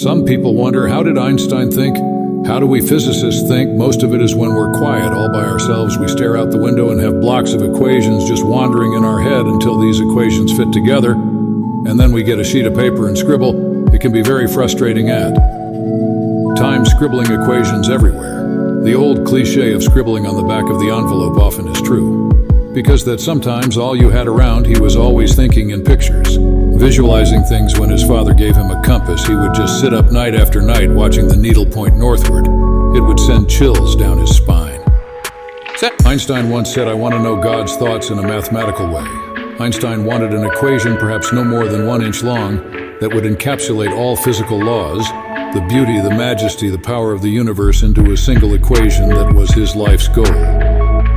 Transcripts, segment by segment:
Some people wonder, how did Einstein think? How do we physicists think? Most of it is when we're quiet, all by ourselves. We stare out the window and have blocks of equations just wandering in our head until these equations fit together. And then we get a sheet of paper and scribble. It can be very frustrating at times, scribbling equations everywhere. The old cliche of scribbling on the back of the envelope often is true, because that sometimes all you had around. He was always thinking in pictures, visualizing things. When his father gave him a compass, he would just sit up night after night watching the needle point northward. It would send chills down his spine. Einstein once said, "I want to know God's thoughts in a mathematical way." Einstein wanted an equation perhaps no more than 1 inch long that would encapsulate all physical laws, the beauty, the majesty, the power of the universe into a single equation. That was his life's goal.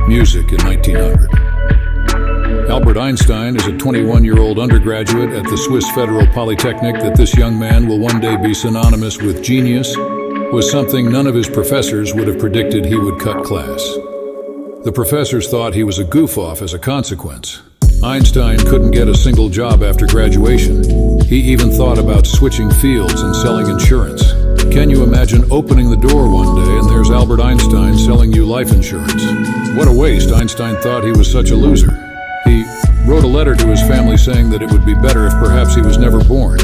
Music in 1900. Albert Einstein is a 21-year-old undergraduate at the Swiss Federal Polytechnic. That this young man will one day be synonymous with genius was something none of his professors would have predicted. He would cut class. The professors thought he was a goof-off as a consequence. Einstein couldn't get a single job after graduation. He even thought about switching fields and selling insurance. Can you imagine opening the door one day and there's Albert Einstein selling you life insurance? What a waste. Einstein thought he was such a loser. He wrote a letter to his family saying that it would be better if perhaps he was never born.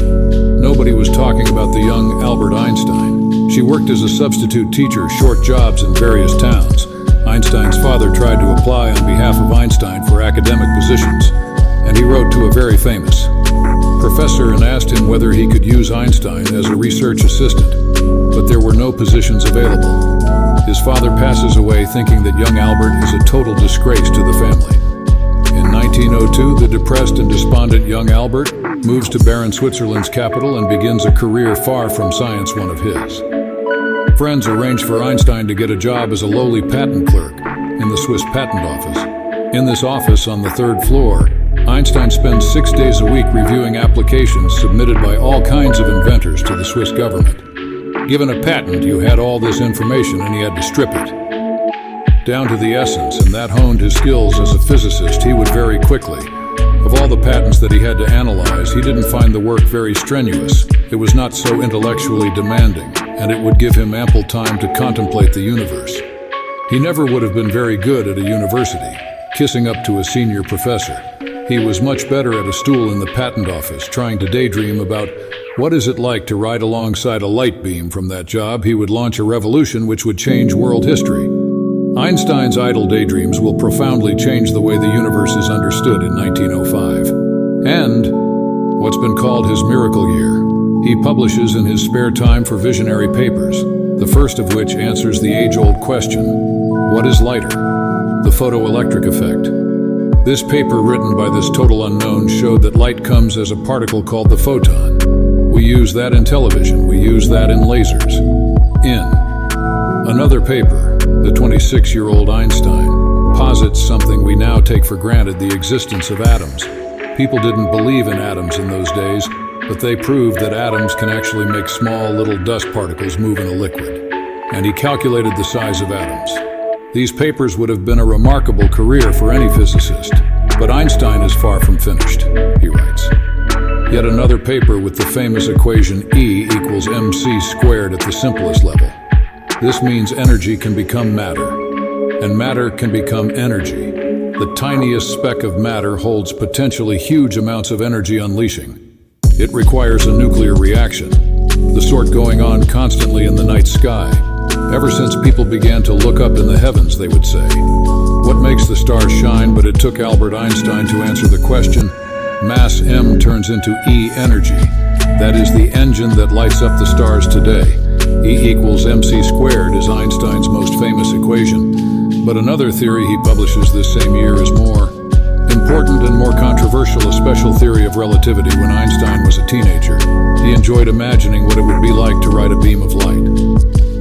Nobody was talking about the young Albert Einstein. She worked as a substitute teacher, short jobs in various towns. Einstein's father tried to apply on behalf of Einstein for academic positions, and he wrote to a very famous professor and asked him whether he could use Einstein as a research assistant, but there were no positions available. His father passes away thinking that young Albert is a total disgrace to the family. In 1902, the depressed and despondent young Albert moves to Bern, Switzerland's capital, and begins a career far from science, one of his. Friends arranged for Einstein to get a job as a lowly patent clerk in the Swiss patent office. In this office on the 3rd floor, Einstein spends 6 days a week reviewing applications submitted by all kinds of inventors to the Swiss government. Given a patent, you had all this information and he had to strip it down to the essence, and that honed his skills as a physicist. He would very quickly. Of all the patents that he had to analyze, he didn't find the work very strenuous. It was not so intellectually demanding, and it would give him ample time to contemplate the universe. He never would have been very good at a university, kissing up to a senior professor. He was much better at a stool in the patent office, trying to daydream about what is it like to ride alongside a light beam. From that job, he would launch a revolution which would change world history. Einstein's idle daydreams will profoundly change the way the universe is understood in 1905. And what's been called his miracle year. He publishes in his spare time for visionary papers, the first of which answers the age-old question, what is lighter? The photoelectric effect. This paper, written by this total unknown, showed that light comes as a particle called the photon. We use that in television, we use that in lasers. In another paper, the 26-year-old Einstein posits something we now take for granted, the existence of atoms. People didn't believe in atoms in those days, but they proved that atoms can actually make small little dust particles move in a liquid. And he calculated the size of atoms. These papers would have been a remarkable career for any physicist, but Einstein is far from finished, he writes. Yet another paper with the famous equation E equals mc squared at the simplest level. This means energy can become matter, and matter can become energy. The tiniest speck of matter holds potentially huge amounts of energy unleashing. It requires a nuclear reaction, the sort going on constantly in the night sky. Ever since people began to look up in the heavens, they would say, what makes the stars shine? But it took Albert Einstein to answer the question. Mass M turns into E energy. That is the engine that lights up the stars today. E equals mc squared is Einstein's most famous equation. But another theory he publishes this same year is more important and more controversial, a special theory of relativity. When Einstein was a teenager, he enjoyed imagining what it would be like to ride a beam of light.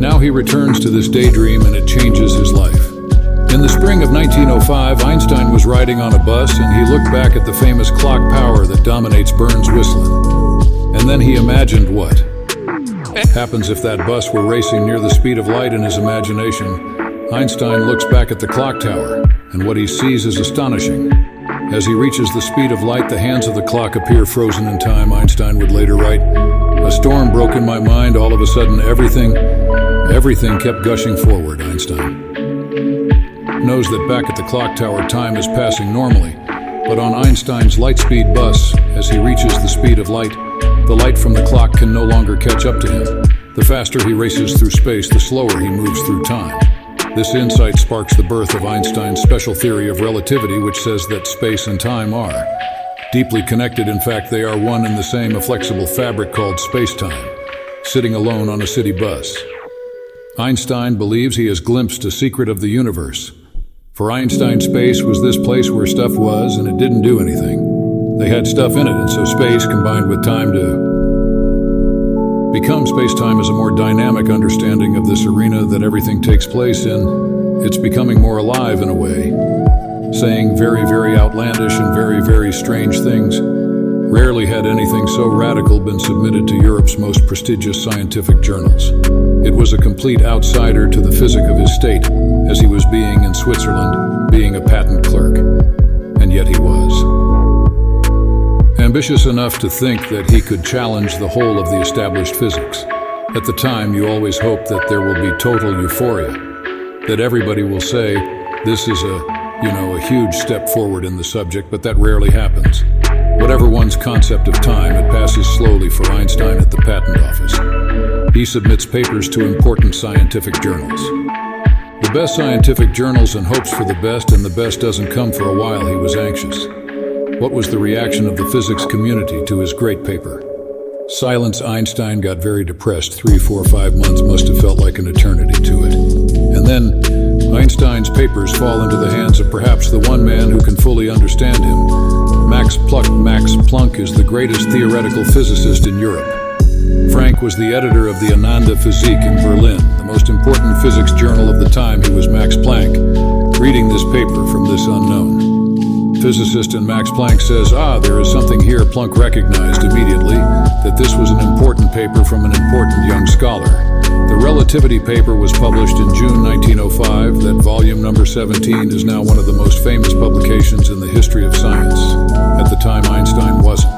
Now he returns to this daydream and it changes his life. In the spring of 1905, Einstein was riding on a bus and he looked back at the famous clock tower that dominates Bern's whistling. And then he imagined what happens if that bus were racing near the speed of light in his imagination. Einstein looks back at the clock tower, and what he sees is astonishing. As he reaches the speed of light, the hands of the clock appear frozen in time. Einstein would later write, A storm broke in my mind. All of a sudden, everything kept gushing forward. Einstein knows that back at the clock tower, time is passing normally, but on Einstein's light-speed bus, as he reaches the speed of light, the light from the clock can no longer catch up to him. The faster he races through space, the slower he moves through time. This insight sparks the birth of Einstein's special theory of relativity, which says that space and time are deeply connected. In fact, they are one and the same, a flexible fabric called space-time, sitting alone on a city bus. Einstein believes he has glimpsed a secret of the universe. For Einstein, space was this place where stuff was and it didn't do anything. They had stuff in it, and so space combined with time to become space-time is a more dynamic understanding of this arena that everything takes place in. It's becoming more alive in a way, saying very, very outlandish and very, very strange things. Rarely had anything so radical been submitted to Europe's most prestigious scientific journals. It was a complete outsider to the physics of his state, as he was being in Switzerland, being a patent clerk. And yet he was ambitious enough to think that he could challenge the whole of the established physics. At the time, you always hope that there will be total euphoria, that everybody will say, this is a huge step forward in the subject, but that rarely happens. Whatever one's concept of time, it passes slowly for Einstein at the patent office. He submits papers to important scientific journals. The best scientific journals, and hopes for the best, and the best doesn't come for a while. He was anxious. What was the reaction of the physics community to his great paper? Silence. Einstein got very depressed. 3, 4, 5 months must have felt like an eternity to it. And then Einstein's papers fall into the hands of perhaps the one man who can fully understand him. Max Planck. Max Planck is the greatest theoretical physicist in Europe. Frank was the editor of the Ananda Physik in Berlin, the most important physics journal of the time. He was Max Planck, reading this paper from this unknown physicist, and Max Planck says, there is something here. Planck recognized immediately that this was an important paper from an important young scholar. The relativity paper was published in June 1905. That volume number 17 is now one of the most famous publications in the history of science. At the time, Einstein wasn't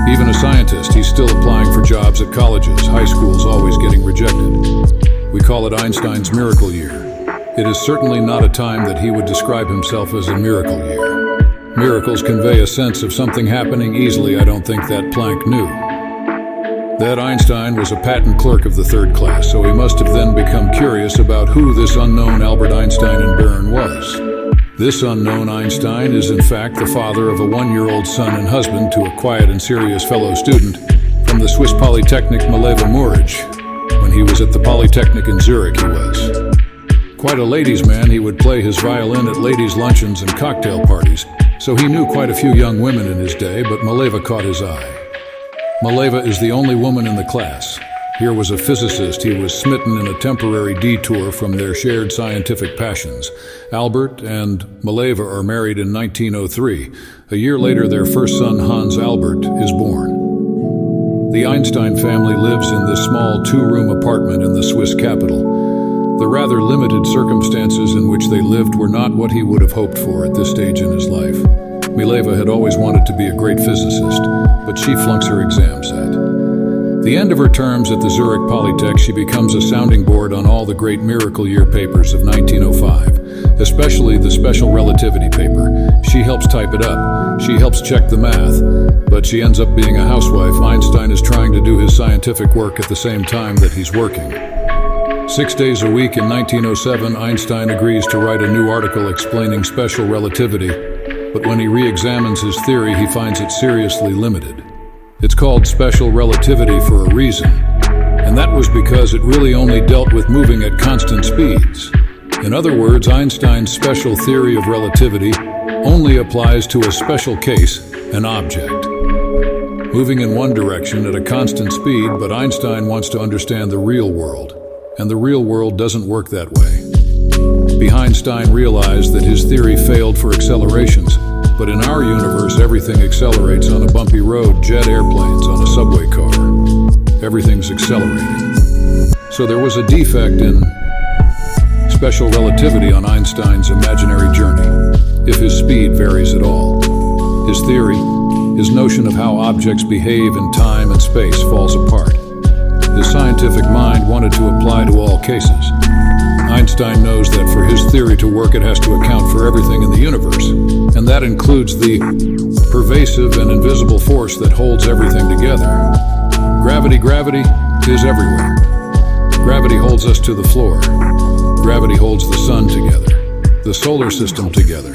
even a scientist. He's still applying for jobs at colleges, high schools, always getting rejected. We call it Einstein's miracle year. It is certainly not a time that he would describe himself as a miracle year. Miracles convey a sense of something happening easily. I don't think that Planck knew that Einstein was a patent clerk of the third class, so he must have then become curious about who this unknown Albert Einstein in Bern was. This unknown Einstein is in fact the father of a 1-year-old son and husband to a quiet and serious fellow student from the Swiss Polytechnic, Mileva Muric. When he was at the Polytechnic in Zurich, he was quite a ladies' man. He would play his violin at ladies' luncheons and cocktail parties, so he knew quite a few young women in his day, but Mileva caught his eye. Mileva is the only woman in the class. Here was a physicist. He was smitten in a temporary detour from their shared scientific passions. Albert and Mileva are married in 1903. A year later, their first son, Hans Albert, is born. The Einstein family lives in this small 2-room apartment in the Swiss capital. The rather limited circumstances in which they lived were not what he would have hoped for at this stage in his life. Mileva had always wanted to be a great physicist, but she flunks her exams at the end of her terms at the Zurich Polytech. She becomes a sounding board on all the great miracle year papers of 1905, especially the special relativity paper. She helps type it up. She helps check the math, but she ends up being a housewife. Einstein is trying to do his scientific work at the same time that he's working. 6 days a week. In 1907, Einstein agrees to write a new article explaining special relativity, but when he re-examines his theory, he finds it seriously limited. It's called special relativity for a reason, and that was because it really only dealt with moving at constant speeds. In other words, Einstein's special theory of relativity only applies to a special case, an object moving in one direction at a constant speed, but Einstein wants to understand the real world, and the real world doesn't work that way. Einstein realized that his theory failed for accelerations, but in our universe everything accelerates on a bumpy road, jet airplanes, on a subway car. Everything's accelerating. So there was a defect in special relativity on Einstein's imaginary journey, if his speed varies at all. His theory his notion of how objects behave in time and space falls apart. His scientific mind wanted to apply to all cases. Einstein knows that for his theory to work, it has to account for everything in the universe, and that includes the pervasive and invisible force that holds everything together. Gravity is everywhere. Gravity holds us to the floor. Gravity holds the sun together, the solar system together.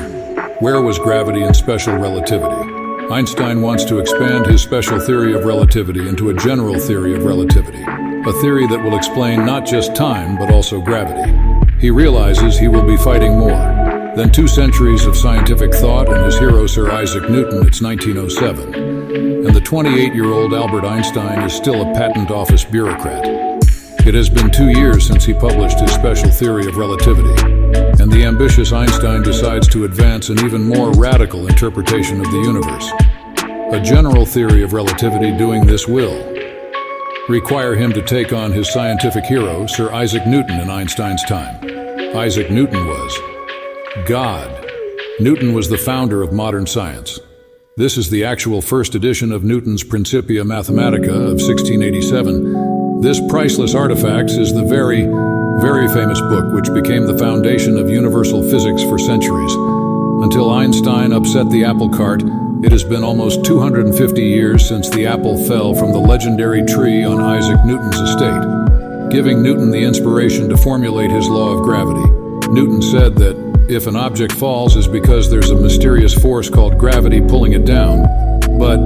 Where was gravity in special relativity? Einstein wants to expand his special theory of relativity into a general theory of relativity, a theory that will explain not just time, but also gravity. He realizes he will be fighting more than 2 centuries of scientific thought and his hero Sir Isaac Newton. It's 1907, and the 28-year-old Albert Einstein is still a patent office bureaucrat. It has been 2 years since he published his special theory of relativity, and the ambitious Einstein decides to advance an even more radical interpretation of the universe. A general theory of relativity doing this will require him to take on his scientific hero, Sir Isaac Newton, in Einstein's time. Isaac Newton was God. Newton was the founder of modern science. This is the actual first edition of Newton's Principia Mathematica of 1687. This priceless artifact is the very famous book which became the foundation of universal physics for centuries. Until Einstein upset the apple cart, it has been almost 250 years since the apple fell from the legendary tree on Isaac Newton's estate, giving Newton the inspiration to formulate his law of gravity. Newton said that if an object falls is because there's a mysterious force called gravity pulling it down. But,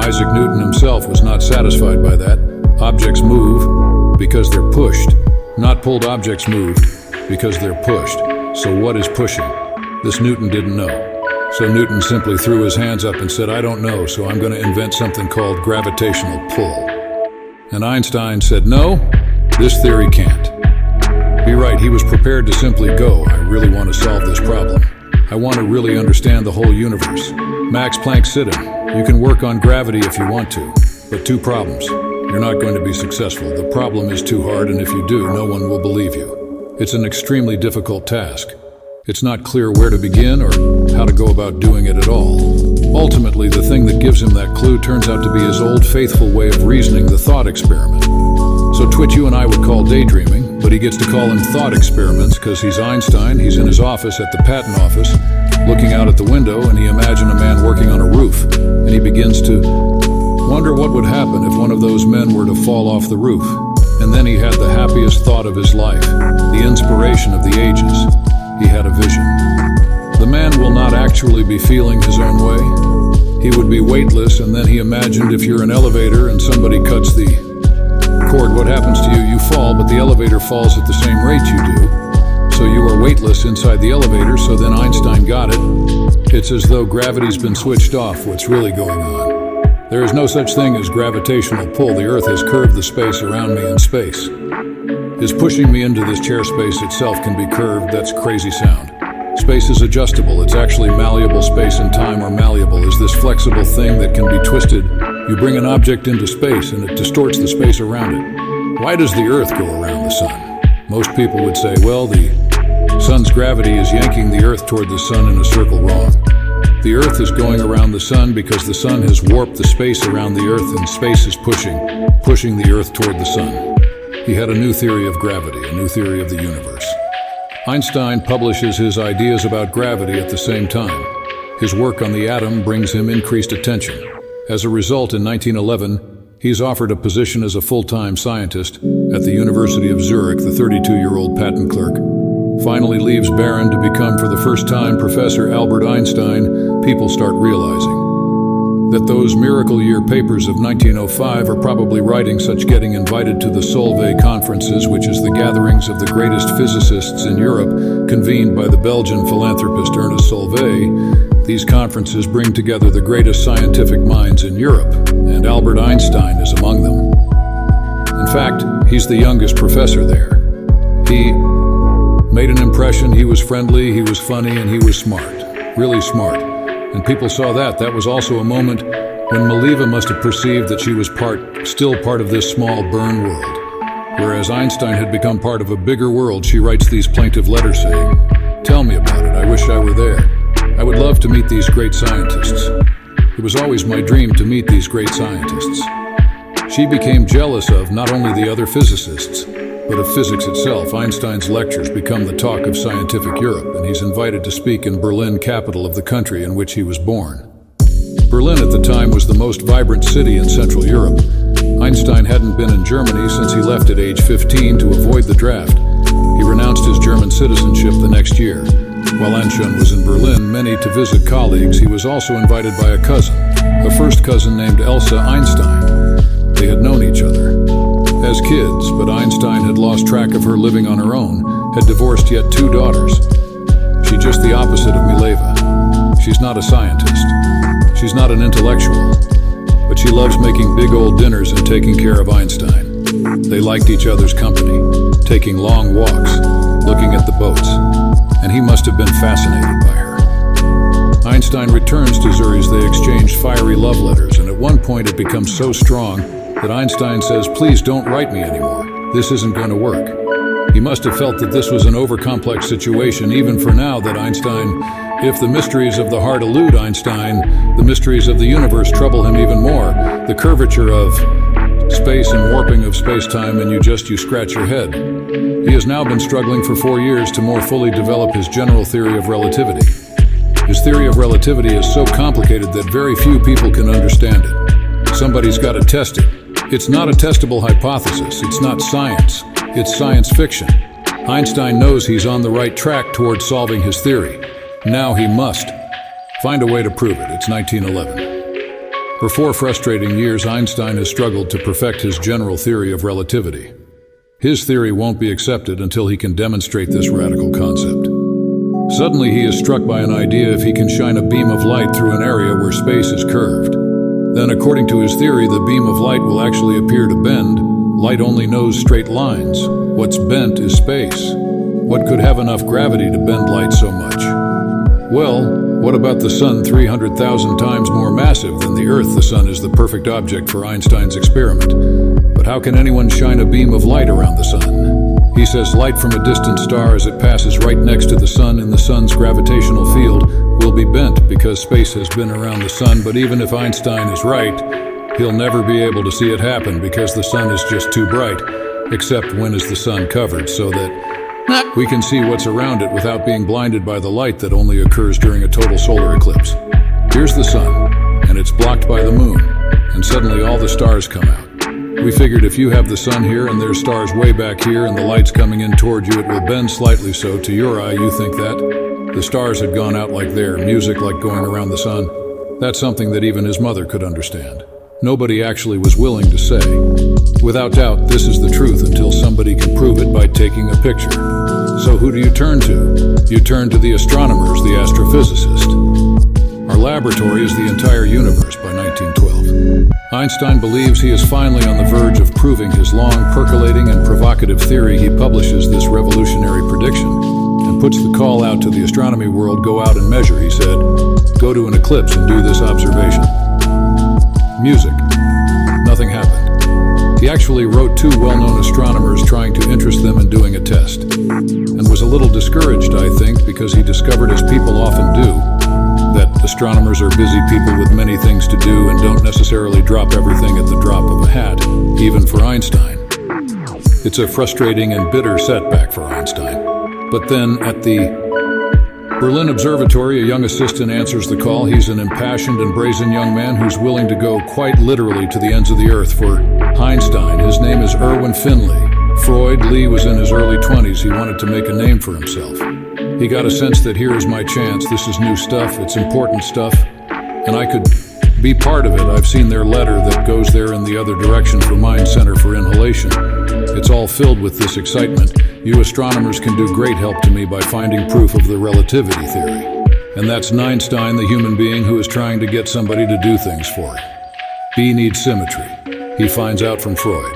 Isaac Newton himself was not satisfied by that. Objects move because they're pushed. Not pulled objects move because they're pushed. So what is pushing? This Newton didn't know. So Newton simply threw his hands up and said, I don't know, so I'm going to invent something called gravitational pull. And Einstein said, no, this theory can't. Be right, he was prepared to simply go, I really want to solve this problem. I want to really understand the whole universe. Max Planck said, you can work on gravity if you want to, but 2 problems. You're not going to be successful. The problem is too hard, and if you do, no one will believe you. It's an extremely difficult task. It's not clear where to begin or how to go about doing it at all. Ultimately, the thing that gives him that clue turns out to be his old faithful way of reasoning, the thought experiment. So Twitch, you and I would call daydreaming, but he gets to call them thought experiments because he's Einstein, he's in his office at the patent office, looking out at the window, and he imagined a man working on a roof, and he begins to wonder what would happen if one of those men were to fall off the roof. And then he had the happiest thought of his life, the inspiration of the ages. He had a vision. The man will not actually be feeling his own way. He would be weightless, and then he imagined if you're an elevator and somebody cuts the cord, what happens to you? You fall, but the elevator falls at the same rate you do. So you are weightless inside the elevator, so then Einstein got it. It's as though gravity's been switched off. What's really going on? There is no such thing as gravitational pull. The Earth has curved the space around me in space. Is pushing me into this chair space itself can be curved. That's crazy sound. Space is adjustable. It's actually malleable. Space and time are malleable. Is this flexible thing that can be twisted. You bring an object into space and it distorts the space around it. Why does the Earth go around the sun? Most people would say, well, the sun's gravity is yanking the Earth toward the sun in a circle. Wrong. The Earth is going around the sun because the sun has warped the space around the Earth, and space is pushing the Earth toward the sun. He had a new theory of gravity, a new theory of the universe. Einstein publishes his ideas about gravity at the same time. His work on the atom brings him increased attention. As a result, in 1911, he's offered a position as a full-time scientist at the University of Zurich. The 32-year-old patent clerk finally leaves Bern to become, for the first time, Professor Albert Einstein. People start realizing that those miracle year papers of 1905 are probably writing such. Getting invited to the Solvay conferences, which is the gatherings of the greatest physicists in Europe, convened by the Belgian philanthropist Ernest Solvay. These conferences bring together the greatest scientific minds in Europe, and Albert Einstein is among them. In fact, he's the youngest professor there. He made an impression. He was friendly, he was funny, and he was smart, really smart. And people saw that. That was also a moment when Maliva must have perceived that she was still part of this small Bern world. Whereas Einstein had become part of a bigger world, she writes these plaintive letters saying, "Tell me about it. I wish I were there. I would love to meet these great scientists." It was always my dream to meet these great scientists. She became jealous of not only the other physicists, but of physics itself. Einstein's lectures become the talk of scientific Europe, and he's invited to speak in Berlin, capital of the country in which he was born. Berlin at the time was the most vibrant city in Central Europe. Einstein hadn't been in Germany since he left at age 15 to avoid the draft. He renounced his German citizenship the next year. While Einstein was in Berlin, many to visit colleagues, he was also invited by a cousin, a first cousin named Elsa Einstein. They had known each other as kids, but Einstein had lost track of her living on her own, had divorced yet 2 daughters. She's just the opposite of Mileva. She's not a scientist. She's not an intellectual, but she loves making big old dinners and taking care of Einstein. They liked each other's company, taking long walks, looking at the boats, and he must have been fascinated by her. Einstein returns to Zurich. They exchange fiery love letters, and at one point it becomes so strong that Einstein says, "Please don't write me anymore. This isn't going to work." He must have felt that this was an overcomplex situation, even for now, that Einstein, if the mysteries of the heart elude Einstein, the mysteries of the universe trouble him even more. The curvature of space and warping of space-time, and you scratch your head. He has now been struggling for 4 years to more fully develop his general theory of relativity. His theory of relativity is so complicated that very few people can understand it. Somebody's got to test it. It's not a testable hypothesis. It's not science. It's science fiction. Einstein knows he's on the right track towards solving his theory. Now he must find a way to prove it. It's 1911. For 4 frustrating years, Einstein has struggled to perfect his general theory of relativity. His theory won't be accepted until he can demonstrate this radical concept. Suddenly he is struck by an idea: if he can shine a beam of light through an area where space is curved, then according to his theory, the beam of light will actually appear to bend. Light only knows straight lines. What's bent is space. What could have enough gravity to bend light so much? Well, what about the sun 300,000 times more massive than the Earth? The sun is the perfect object for Einstein's experiment. But how can anyone shine a beam of light around the sun? He says light from a distant star as it passes right next to the sun in the sun's gravitational field will be bent because space has been around the sun. But even if Einstein is right, he'll never be able to see it happen because the sun is just too bright, except when is the sun covered, so that we can see what's around it without being blinded by the light that only occurs during a total solar eclipse. Here's the sun, and it's blocked by the moon, and suddenly all the stars come out. We figured if you have the sun here and there's stars way back here and the light's coming in toward you, it will bend slightly, so to your eye you think that the stars had gone out like their music, like going around the sun. That's something that even his mother could understand. Nobody actually was willing to say. Without doubt, this is the truth until somebody can prove it by taking a picture. So who do you turn to? You turn to the astronomers, the astrophysicist. Our laboratory is the entire universe by 1912. Einstein believes he is finally on the verge of proving his long, percolating, and provocative theory. He publishes this revolutionary prediction and puts the call out to the astronomy world: go out and measure, he said. Go to an eclipse and do this observation. Music. Nothing happened. He actually wrote 2 well-known astronomers trying to interest them in doing a test, and was a little discouraged, I think, because he discovered, as people often do, that astronomers are busy people with many things to do and don't necessarily drop everything at the drop of a hat, even for Einstein. It's a frustrating and bitter setback for Einstein. But then, at the Berlin Observatory, a young assistant answers the call. He's an impassioned and brazen young man who's willing to go quite literally to the ends of the earth for Einstein. His name is Erwin Finley. Freud Lee was in his early 20s. He wanted to make a name for himself. He got a sense that here is my chance. This is new stuff. It's important stuff. And I could be part of it. I've seen their letter that goes there in the other direction for Mind Center for Inhalation. It's all filled with this excitement. You astronomers can do great help to me by finding proof of the relativity theory. And that's Einstein, the human being who is trying to get somebody to do things for him. B needs symmetry. He finds out from Freud.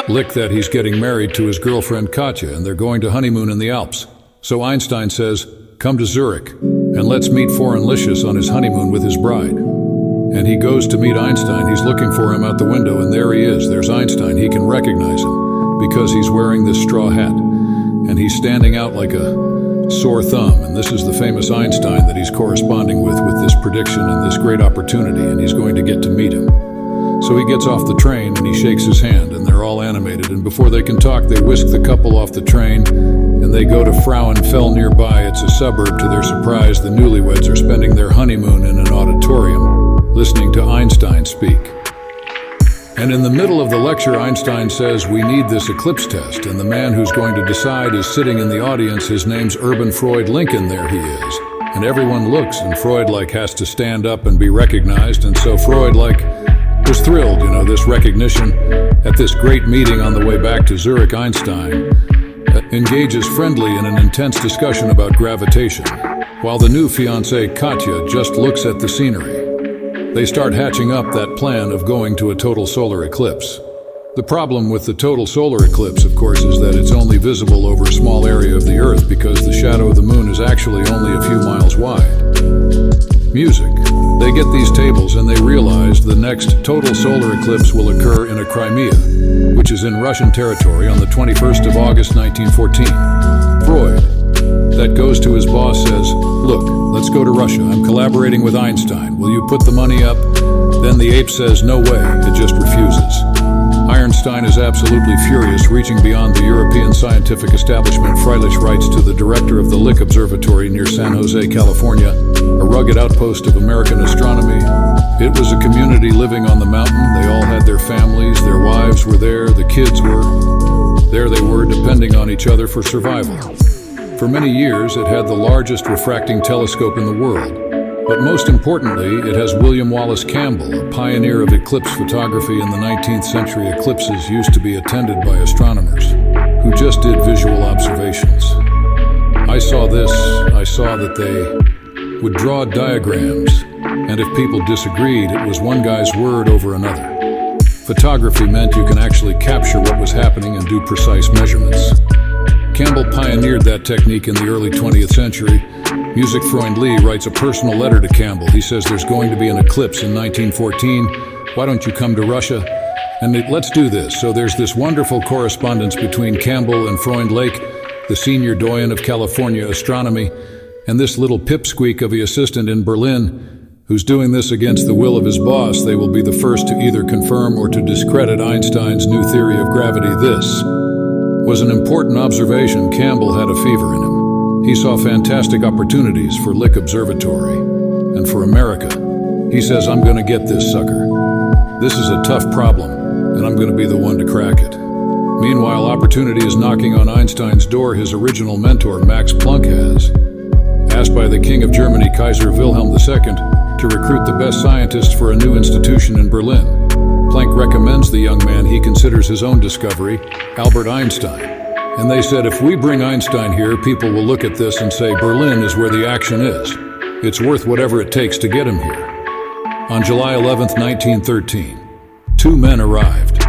Lick that he's getting married to his girlfriend Katja, and they're going to honeymoon in the Alps. So Einstein says, come to Zurich, and let's meet Foreign-Licious on his honeymoon with his bride. And he goes to meet Einstein. He's looking for him out the window, and there he is. There's Einstein. He can recognize him because he's wearing this straw hat, and he's standing out like a sore thumb, and this is the famous Einstein that he's corresponding with this prediction and this great opportunity, and he's going to get to meet him. So he gets off the train and he shakes his hand, and they're all animated, and before they can talk, they whisk the couple off the train and they go to Frauenfeld nearby. It's a suburb. To their surprise, the newlyweds are spending their honeymoon in an auditorium, listening to Einstein speak. And in the middle of the lecture, Einstein says, "We need this eclipse test," and the man who's going to decide is sitting in the audience. His name's Urban Freud Lincoln. There he is. And everyone looks, and Freud has to stand up and be recognized, and so Freud was thrilled, this recognition. At this great meeting on the way back to Zurich, Einstein engages friendly in an intense discussion about gravitation, while the new fiancée, Katya, just looks at the scenery. They start hatching up that plan of going to a total solar eclipse. The problem with the total solar eclipse, of course, is that it's only visible over a small area of the Earth because the shadow of the moon is actually only a few miles wide. Music. They get these tables and they realize the next total solar eclipse will occur in a Crimea, which is in Russian territory, on the 21st of August 1914. Freud, that goes to his boss, says, "Look, let's go to Russia. I'm collaborating with Einstein. Will you put the money up?" Then the ape says, "No way," it just refuses. Einstein is absolutely furious, reaching beyond the European scientific establishment. Freilich writes to the director of the Lick Observatory near San Jose, California, a rugged outpost of American astronomy. It was a community living on the mountain. They all had their families, their wives were there, the kids were. There they were, depending on each other for survival. For many years, it had the largest refracting telescope in the world. But most importantly, it has William Wallace Campbell, a pioneer of eclipse photography in the 19th century. Eclipses used to be attended by astronomers who just did visual observations. I saw this. I saw that they would draw diagrams, and if people disagreed, it was one guy's word over another. Photography meant you can actually capture what was happening and do precise measurements. Campbell pioneered that technique in the early 20th century. Music Freund Lee writes a personal letter to Campbell. He says there's going to be an eclipse in 1914. Why don't you come to Russia? And let's do this. So there's this wonderful correspondence between Campbell and Freund Lake, the senior doyen of California astronomy, and this little pipsqueak of the assistant in Berlin, who's doing this against the will of his boss. They will be the first to either confirm or to discredit Einstein's new theory of gravity. This was an important observation. Campbell had a fever in him. He saw fantastic opportunities for Lick Observatory and for America. He says, "I'm going to get this sucker. This is a tough problem, and I'm going to be the one to crack it." Meanwhile, opportunity is knocking on Einstein's door. His original mentor, Max Planck, has. Asked by the King of Germany, Kaiser Wilhelm II, to recruit the best scientists for a new institution in Berlin. Planck recommends the young man he considers his own discovery, Albert Einstein. And they said, if we bring Einstein here, people will look at this and say Berlin is where the action is. It's worth whatever it takes to get him here. On July 11th, 1913, two men arrived.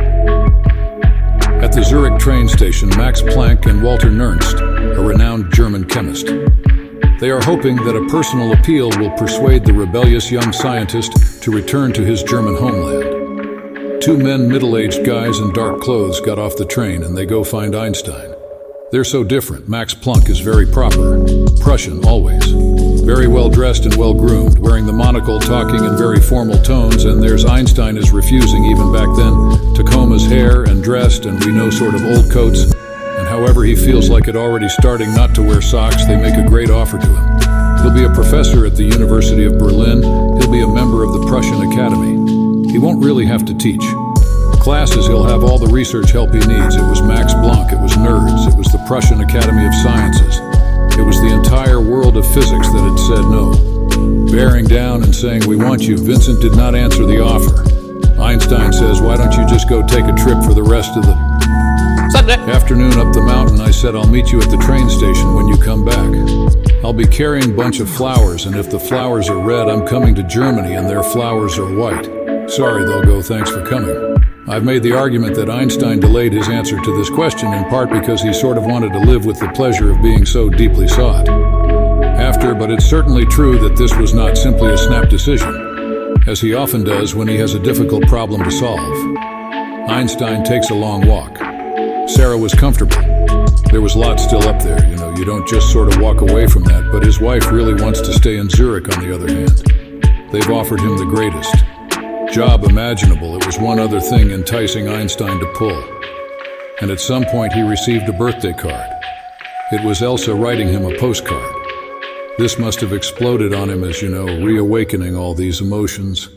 At the Zurich train station, Max Planck and Walter Nernst, a renowned German chemist. They are hoping that a personal appeal will persuade the rebellious young scientist to return to his German homeland. Two men, middle-aged guys in dark clothes, got off the train and they go find Einstein. They're so different. Max Planck is very proper, Prussian always, very well dressed and well groomed, wearing the monocle, talking in very formal tones, and there's Einstein is refusing, even back then, to comb his hair and dressed, and we know sort of old coats, and however he feels like it already starting not to wear socks, they make a great offer to him. He'll be a professor at the University of Berlin. He'll be a member of the Prussian Academy. He won't really have to teach. Classes, he'll have all the research help he needs. It was Max Planck, it was nerds, it was the Prussian Academy of Sciences. It was the entire world of physics that had said no. Bearing down and saying, we want you. Vincent did not answer the offer. Einstein says, why don't you just go take a trip for the rest of the afternoon up the mountain? I said, I'll meet you at the train station when you come back. I'll be carrying a bunch of flowers, and if the flowers are red, I'm coming to Germany and their flowers are white. Sorry, they'll go, thanks for coming. I've made the argument that Einstein delayed his answer to this question in part because he sort of wanted to live with the pleasure of being so deeply sought. But it's certainly true that this was not simply a snap decision, as he often does when he has a difficult problem to solve. Einstein takes a long walk. Sarah was comfortable. There was lots still up there, you don't just sort of walk away from that, but his wife really wants to stay in Zurich on the other hand. They've offered him the greatest job imaginable. It was one other thing enticing Einstein to pull. And at some point he received a birthday card. It was Elsa writing him a postcard. This must have exploded on him as reawakening all these emotions.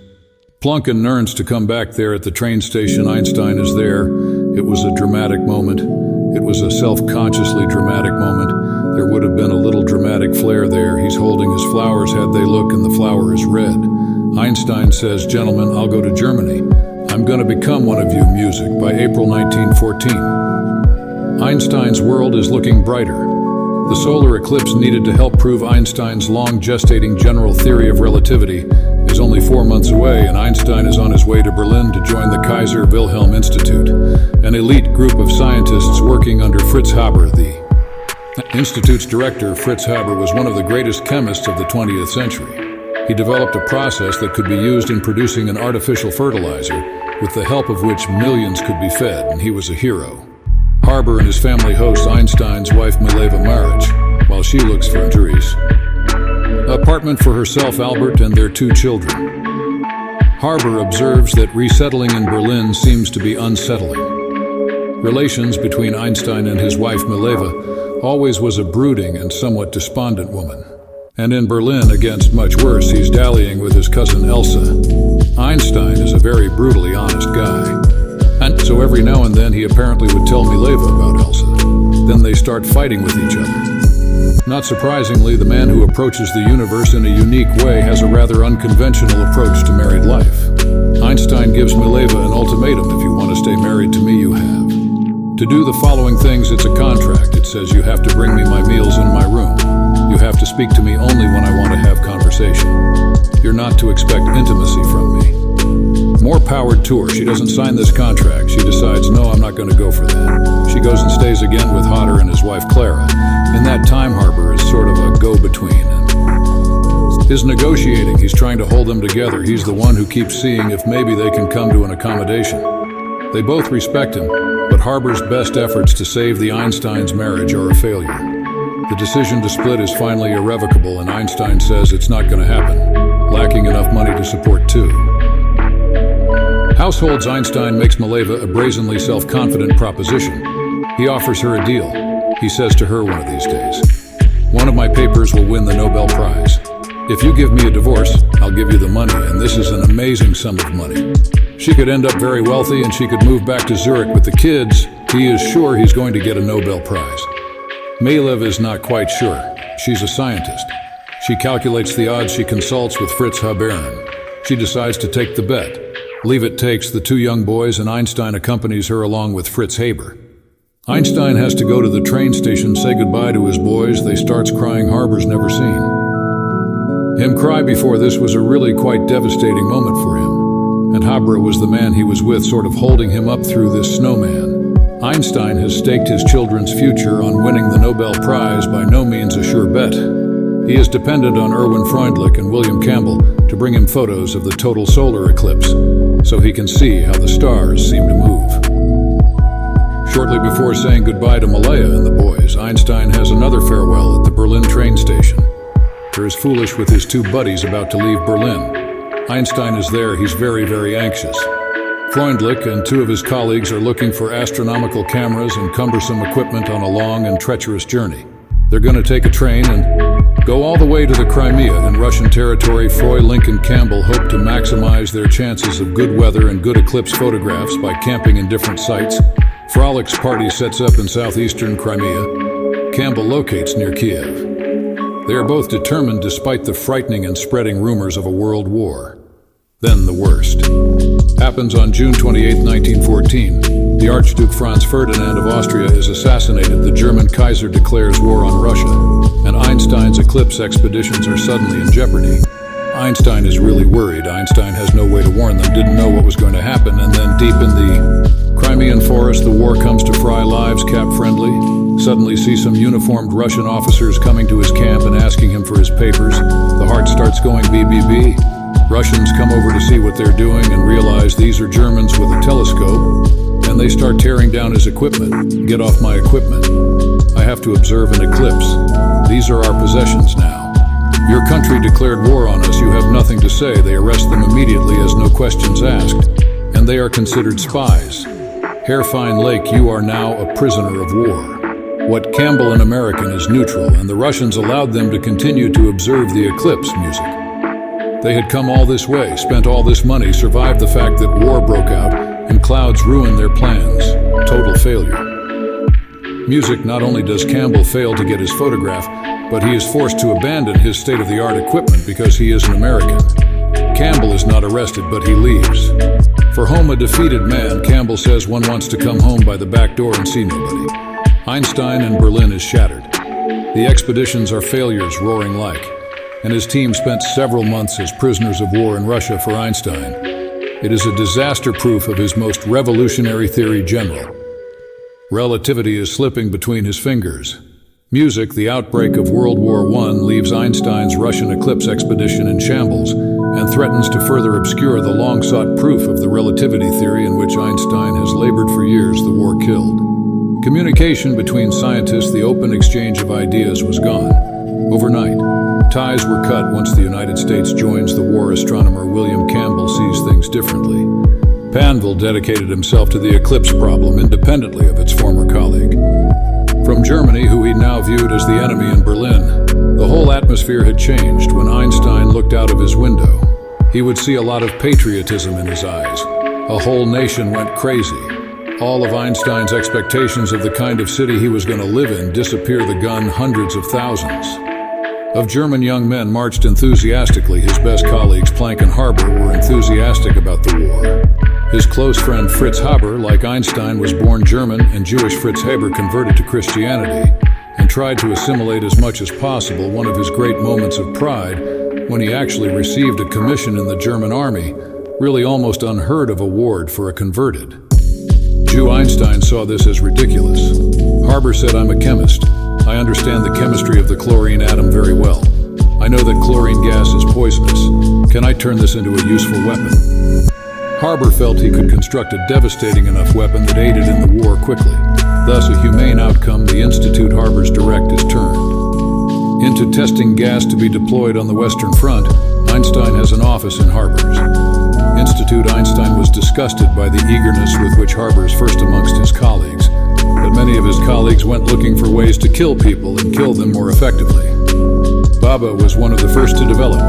Plunk and Nernst to come back there at the train station. Einstein is there. It was a dramatic moment. It was a self-consciously dramatic moment. There would have been a little dramatic flair there. He's holding his flowers head. They look and the flower is red. Einstein says, "Gentlemen, I'll go to Germany. I'm going to become one of you, music, by April 1914. Einstein's world is looking brighter. The solar eclipse needed to help prove Einstein's long-gestating general theory of relativity is only 4 months away, and Einstein is on his way to Berlin to join the Kaiser Wilhelm Institute, an elite group of scientists working under Fritz Haber. The Institute's director, Fritz Haber, was one of the greatest chemists of the 20th century. He developed a process that could be used in producing an artificial fertilizer, with the help of which millions could be fed, and he was a hero. Haber and his family host Einstein's wife Mileva Maric, while she looks for Therese. Apartment for herself, Albert, and their 2 children. Haber observes that resettling in Berlin seems to be unsettling. Relations between Einstein and his wife Mileva always was a brooding and somewhat despondent woman. And in Berlin, against much worse, he's dallying with his cousin Elsa. Einstein is a very brutally honest guy. And so every now and then he apparently would tell Mileva about Elsa. Then they start fighting with each other. Not surprisingly, the man who approaches the universe in a unique way has a rather unconventional approach to married life. Einstein gives Mileva an ultimatum: if you want to stay married to me, you have to do the following things. It's a contract. It says you have to bring me my meals in my room. You have to speak to me only when I want to have conversation. You're not to expect intimacy from me. More power to her. She doesn't sign this contract. She decides, no, I'm not going to go for that. She goes and stays again with Hodder and his wife Clara. In that time, Haber is sort of a go-between. And his negotiating, he's trying to hold them together. He's the one who keeps seeing if maybe they can come to an accommodation. They both respect him, but Haber's best efforts to save the Einsteins' marriage are a failure. The decision to split is finally irrevocable, and Einstein says it's not going to happen, lacking enough money to support 2. Households Einstein makes Mileva a brazenly self-confident proposition. He offers her a deal. He says to her one of these days, "One of my papers will win the Nobel Prize. If you give me a divorce, I'll give you the money," and this is an amazing sum of money. She could end up very wealthy and she could move back to Zurich with the kids. He is sure he's going to get a Nobel Prize. Mileva is not quite sure. She's a scientist. She calculates the odds. She consults with Fritz Haber. She decides to take the bet. Leave it takes the 2 young boys, and Einstein accompanies her along with Fritz Haber. Einstein has to go to the train station, say goodbye to his boys. They starts crying. Haber's never seen him cry before. This was a really quite devastating moment for him. And Haber was the man he was with, sort of holding him up through this snowman. Einstein has staked his children's future on winning the Nobel Prize, by no means a sure bet. He is dependent on Erwin Freundlich and William Campbell to bring him photos of the total solar eclipse, so he can see how the stars seem to move. Shortly before saying goodbye to Malaya and the boys, Einstein has another farewell at the Berlin train station. They're as foolish with his 2 buddies about to leave Berlin. Einstein is there. He's very, very anxious. Freundlich and 2 of his colleagues are looking for astronomical cameras and cumbersome equipment on a long and treacherous journey. They're going to take a train and go all the way to the Crimea in Russian territory. Freundlich and Campbell hope to maximize their chances of good weather and good eclipse photographs by camping in different sites. Frolich's party sets up in southeastern Crimea. Campbell locates near Kiev. They are both determined despite the frightening and spreading rumors of a world war. Then the worst happens on June 28, 1914. The Archduke Franz Ferdinand of Austria is assassinated. The German Kaiser declares war on Russia, and Einstein's eclipse expeditions are suddenly in jeopardy. Einstein is really worried. Einstein has no way to warn them, didn't know what was going to happen, and then deep in the Crimean forest, the war comes to fry lives. Cap Friendly suddenly sees some uniformed Russian officers coming to his camp and asking him for his papers. The heart starts going beep, beep, beep. Russians come over to see what they're doing and realize these are Germans with a telescope. and they start tearing down his equipment. Get off my equipment. I have to observe an eclipse. These are our possessions now. Your country declared war on us. You have nothing to say. They arrest them immediately as no questions asked, and they are considered spies. Hairfine Lake, you are now a prisoner of war. What Campbell and American is neutral, and the Russians allowed them to continue to observe the eclipse music. They had come all this way, spent all this money, survived the fact that war broke out, and clouds ruined their plans. Total failure. Music, not only does Campbell fail to get his photograph, but he is forced to abandon his state-of-the-art equipment because he is an American. Campbell is not arrested, but he leaves. For home, a defeated man, Campbell says one wants to come home by the back door and see nobody. Einstein and Berlin is shattered. The expeditions are failures roaring like, and his team spent several months as prisoners of war in Russia for Einstein. It is a disaster proof of his most revolutionary theory general. Relativity is slipping between his fingers. Music, the outbreak of World War I, leaves Einstein's Russian eclipse expedition in shambles and threatens to further obscure the long-sought proof of the relativity theory in which Einstein has labored for years the war killed. Communication between scientists, the open exchange of ideas, was gone. Overnight, ties were cut once the United States joins the war. Astronomer William Campbell sees things differently. Panville dedicated himself to the eclipse problem independently of its former colleague. From Germany, who he now viewed as the enemy in Berlin, the whole atmosphere had changed when Einstein looked out of his window. He would see a lot of patriotism in his eyes. A whole nation went crazy. All of Einstein's expectations of the kind of city he was going to live in disappear the gun. Hundreds of thousands of German young men marched enthusiastically. His best colleagues, Planck and Haber, were enthusiastic about the war. His close friend Fritz Haber, like Einstein, was born German, and Jewish Fritz Haber converted to Christianity and tried to assimilate as much as possible. One of his great moments of pride when he actually received a commission in the German army, really almost unheard of award for a converted Jew. Einstein saw this as ridiculous. Haber said, "I'm a chemist. I understand the chemistry of the chlorine atom very well. I know that chlorine gas is poisonous. Can I turn this into a useful weapon?" Haber felt he could construct a devastating enough weapon that aided in the war quickly. Thus, a humane outcome. The Institute Haber's direct is turned into testing gas to be deployed on the Western Front. Einstein has an office in Haber's Institute. Einstein was disgusted by the eagerness with which Haber is first amongst his colleagues, but many of his colleagues went looking for ways to kill people and kill them more effectively. Baba was one of the first to develop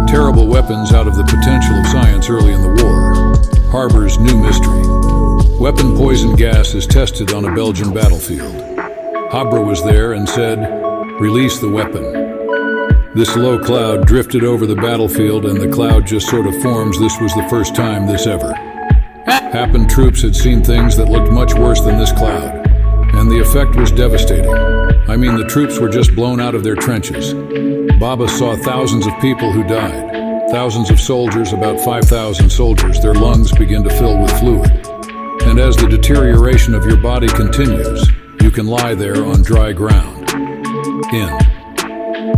terrible weapons out of the potential of science early in the war. Haber's new mystery. Weapon poison gas is tested on a Belgian battlefield. Haber was there and said, "Release the weapon." This low cloud drifted over the battlefield, and the cloud just sort of forms. This was the first time this ever happened. Troops had seen things that looked much worse than this cloud, and the effect was devastating. I mean, the troops were just blown out of their trenches. Baba saw thousands of people who died, thousands of soldiers, about 5,000 soldiers. Their lungs begin to fill with fluid. And as the deterioration of your body continues, you can lie there on dry ground. In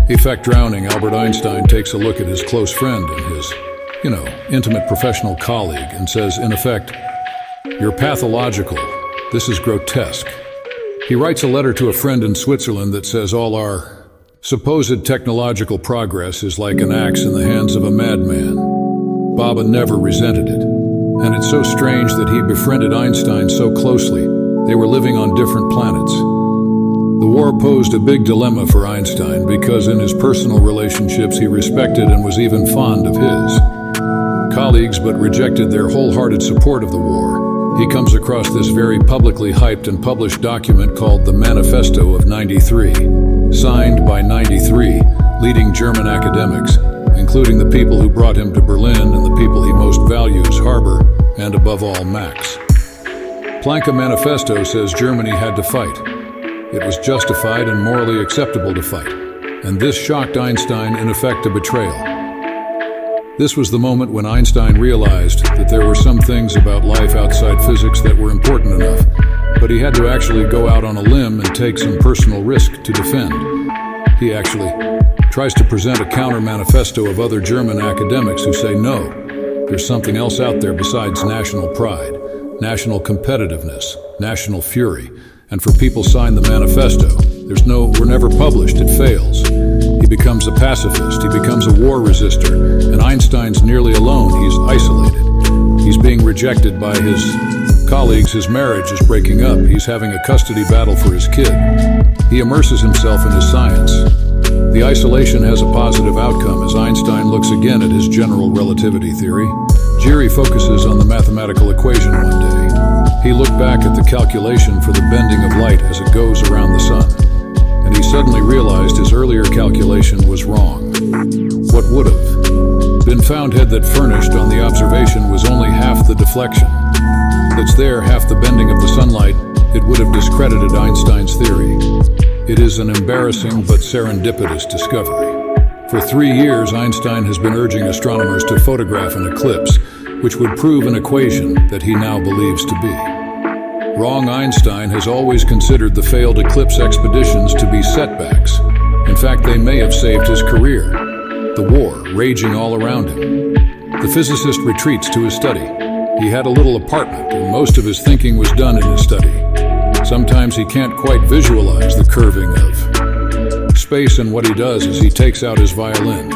effect, drowning. Albert Einstein takes a look at his close friend and his, intimate professional colleague and says, in effect, "You're pathological. This is grotesque." He writes a letter to a friend in Switzerland that says all our supposed technological progress is like an axe in the hands of a madman. Baba never resented it. And it's so strange that he befriended Einstein so closely. They were living on different planets. The war posed a big dilemma for Einstein because in his personal relationships he respected and was even fond of his colleagues, but rejected their wholehearted support of the war. He comes across this very publicly hyped and published document called the Manifesto of 93, signed by 93 leading German academics, including the people who brought him to Berlin and the people he most values, Haber, and above all, Max Planck. Manifesto says Germany had to fight. It was justified and morally acceptable to fight. And this shocked Einstein, in effect, a betrayal. This was the moment when Einstein realized that there were some things about life outside physics that were important enough, but he had to actually go out on a limb and take some personal risk to defend. He actually tries to present a counter-manifesto of other German academics who say, no, there's something else out there besides national pride. national competitiveness, national fury, and for people sign the manifesto. We're never published, it fails. He becomes a pacifist, he becomes a war resistor, and Einstein's nearly alone, he's isolated. He's being rejected by his colleagues, his marriage is breaking up, he's having a custody battle for his kid. He immerses himself in his science. The isolation has a positive outcome as Einstein looks again at his general relativity theory. Jiri focuses on the mathematical equation one day. He looked back at the calculation for the bending of light as it goes around the sun, and he suddenly realized his earlier calculation was wrong. What would have been found had that furnished on the observation was only half the deflection. That's there, half the bending of the sunlight, it would have discredited Einstein's theory. It is an embarrassing but serendipitous discovery. For 3 years, Einstein has been urging astronomers to photograph an eclipse, which would prove an equation that he now believes to be wrong. Einstein has always considered the failed eclipse expeditions to be setbacks. In fact, they may have saved his career. The war raging all around him. The physicist retreats to his study. He had a little apartment, and most of his thinking was done in his study. Sometimes he can't quite visualize the curving of space, and what he does is he takes out his violin.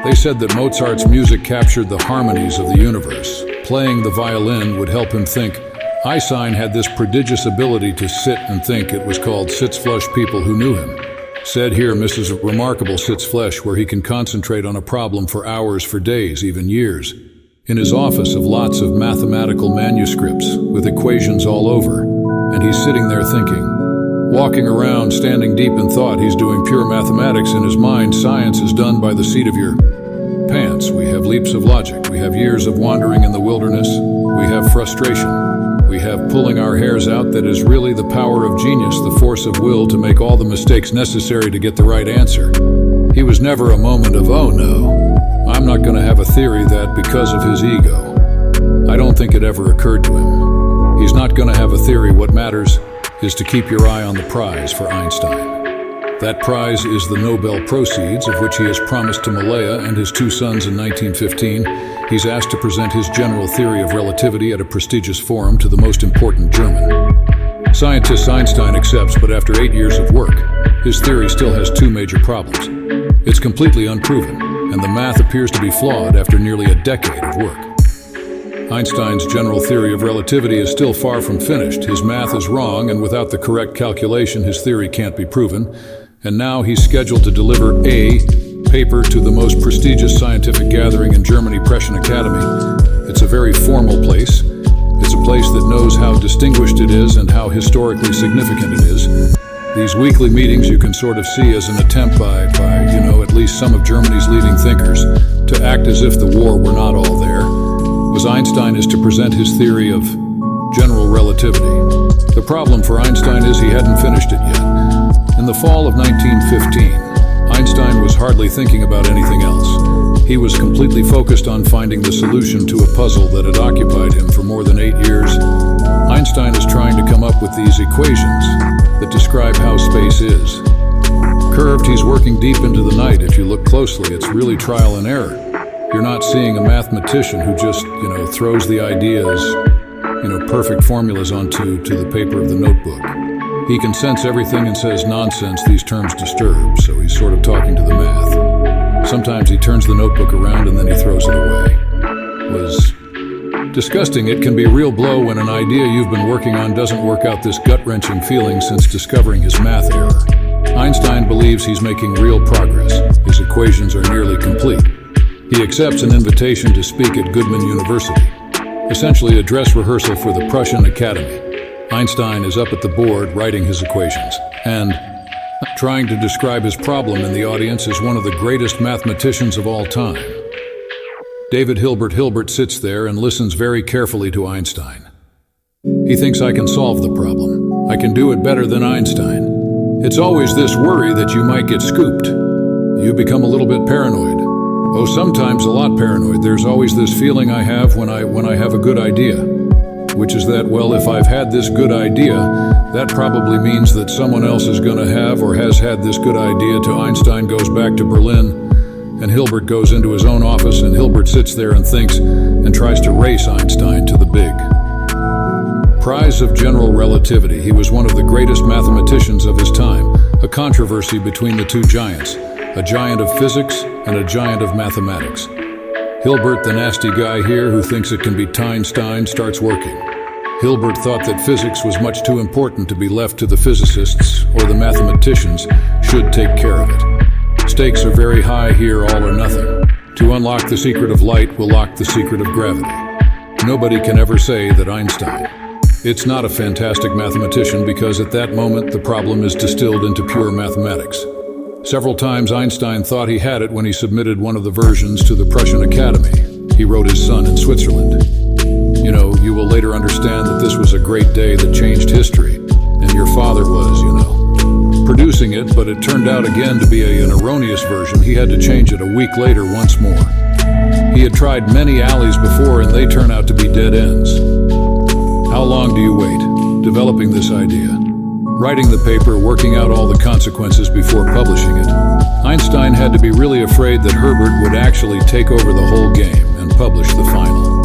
They said that Mozart's music captured the harmonies of the universe. Playing the violin would help him think. Einstein had this prodigious ability to sit and think. It was called sitz-flush. People who knew him said here Mrs. Remarkable sits flesh, where he can concentrate on a problem for hours, for days, even years. In his office of lots of mathematical manuscripts with equations all over, and he's sitting there thinking, walking around, standing deep in thought. He's doing pure mathematics in his mind. Science is done by the seat of your pants. We have leaps of logic. We have years of wandering in the wilderness. We have frustration. We have pulling our hairs out. That is really the power of genius, the force of will to make all the mistakes necessary to get the right answer. He was never a moment of, oh no, I'm not going to have a theory that because of his ego. I don't think it ever occurred to him. He's not going to have a theory. What matters is to keep your eye on the prize for Einstein. That prize is the Nobel proceeds, of which he has promised to Malaya and his 2 sons in 1915. He's asked to present his general theory of relativity at a prestigious forum to the most important German scientists. Einstein accepts, but after 8 years of work, his theory still has 2 major problems. It's completely unproven, and the math appears to be flawed after nearly a decade of work. Einstein's general theory of relativity is still far from finished. His math is wrong, and without the correct calculation, his theory can't be proven. And now he's scheduled to deliver a paper to the most prestigious scientific gathering in Germany, Prussian Academy. It's a very formal place. It's a place that knows how distinguished it is and how historically significant it is. These weekly meetings you can sort of see as an attempt by at least some of Germany's leading thinkers to act as if the war were not all there. Einstein is to present his theory of general relativity. The problem for Einstein is he hadn't finished it yet. In the fall of 1915, Einstein was hardly thinking about anything else. He was completely focused on finding the solution to a puzzle that had occupied him for more than 8 years. Einstein is trying to come up with these equations that describe how space is. Curved, he's working deep into the night. If you look closely, it's really trial and error. You're not seeing a mathematician who just, throws the ideas, perfect formulas onto the paper of the notebook. He can sense everything and says, nonsense, these terms disturb, so he's sort of talking to the math. Sometimes he turns the notebook around and then he throws it away. Was disgusting. It can be a real blow when an idea you've been working on doesn't work out. This gut-wrenching feeling since discovering his math error. Einstein believes he's making real progress. His equations are nearly complete. He accepts an invitation to speak at Goodman University, essentially a dress rehearsal for the Prussian Academy. Einstein is up at the board writing his equations and trying to describe his problem in the audience as one of the greatest mathematicians of all time. David Hilbert sits there and listens very carefully to Einstein. He thinks, I can solve the problem. I can do it better than Einstein. It's always this worry that you might get scooped. You become a little bit paranoid. Oh, sometimes a lot paranoid. There's always this feeling I have when I have a good idea, which is that, well, if I've had this good idea, that probably means that someone else is going to have or has had this good idea. To Einstein goes back to Berlin, and Hilbert goes into his own office, and Hilbert sits there and thinks and tries to race Einstein to the big Prize of General Relativity. He was one of the greatest mathematicians of his time, a controversy between the two giants, a giant of physics and a giant of mathematics. Hilbert, the nasty guy here who thinks it can be Einstein, starts working. Hilbert thought that physics was much too important to be left to the physicists, or the mathematicians should take care of it. Stakes are very high here, all or nothing. To unlock the secret of light will lock the secret of gravity. Nobody can ever say that Einstein. It's not a fantastic mathematician because at that moment the problem is distilled into pure mathematics. Several times Einstein thought he had it when he submitted one of the versions to the Prussian Academy. He wrote his son in Switzerland. You know, you will later understand that this was a great day that changed history, and your father was, producing it, but it turned out again to be an erroneous version. He had to change it a week later once more. He had tried many alleys before and they turn out to be dead ends. How long do you wait? Developing this idea, writing the paper, working out all the consequences before publishing it. Einstein had to be really afraid that Herbert would actually take over the whole game and publish the final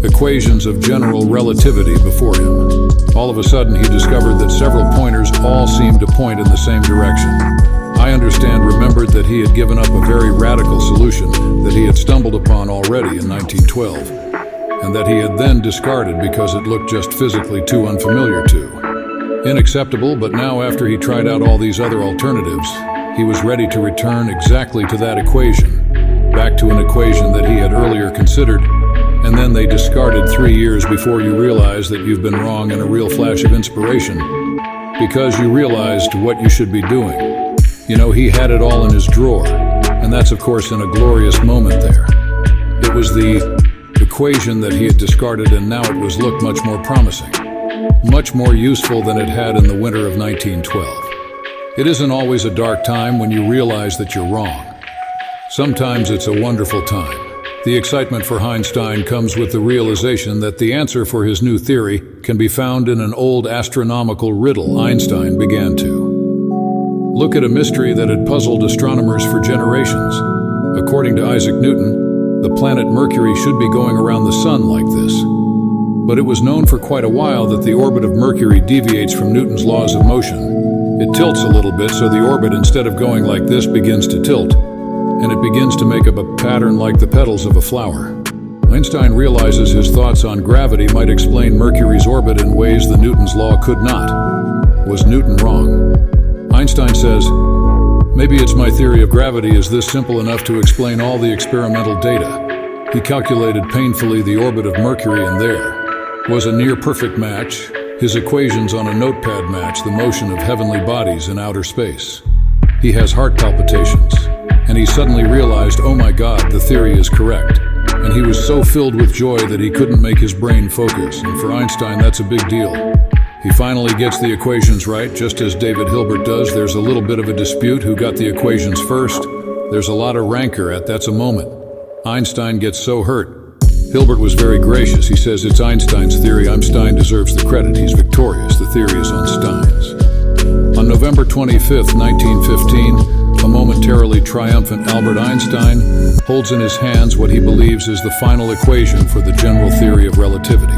equations of general relativity before him. All of a sudden he discovered that several pointers all seemed to point in the same direction. Einstein remembered that he had given up a very radical solution that he had stumbled upon already in 1912, and that he had then discarded because it looked just physically too unfamiliar to. Unacceptable, but now after he tried out all these other alternatives, he was ready to return exactly to that equation, back to an equation that he had earlier considered, and then they discarded 3 years before you realize that you've been wrong in a real flash of inspiration, because you realized what you should be doing. He had it all in his drawer, and that's of course in a glorious moment there. It was the equation that he had discarded, and now it looked much more promising, much more useful than it had in the winter of 1912. It isn't always a dark time when you realize that you're wrong. Sometimes it's a wonderful time. The excitement for Einstein comes with the realization that the answer for his new theory can be found in an old astronomical riddle. Einstein began to look at a mystery that had puzzled astronomers for generations. According to Isaac Newton, the planet Mercury should be going around the sun like this. But it was known for quite a while that the orbit of Mercury deviates from Newton's laws of motion. It tilts a little bit, so the orbit, instead of going like this, begins to tilt, and it begins to make up a pattern like the petals of a flower. Einstein realizes his thoughts on gravity might explain Mercury's orbit in ways the Newton's law could not. Was Newton wrong? Einstein says, maybe it's my theory of gravity is this simple enough to explain all the experimental data. He calculated painfully the orbit of Mercury, and there was a near-perfect match. His equations on a notepad match the motion of heavenly bodies in outer space. He has heart palpitations, and he suddenly realized, oh my God, the theory is correct. And he was so filled with joy that he couldn't make his brain focus, and for Einstein that's a big deal. He finally gets the equations right, just as David Hilbert does. There's a little bit of a dispute who got the equations first. There's a lot of rancor that's a moment. Einstein gets so hurt. Hilbert was very gracious. He says it's Einstein's theory. Einstein deserves the credit. He's victorious. The theory is Einstein's. On November 25th, 1915, a momentarily triumphant Albert Einstein holds in his hands what he believes is the final equation for the general theory of relativity.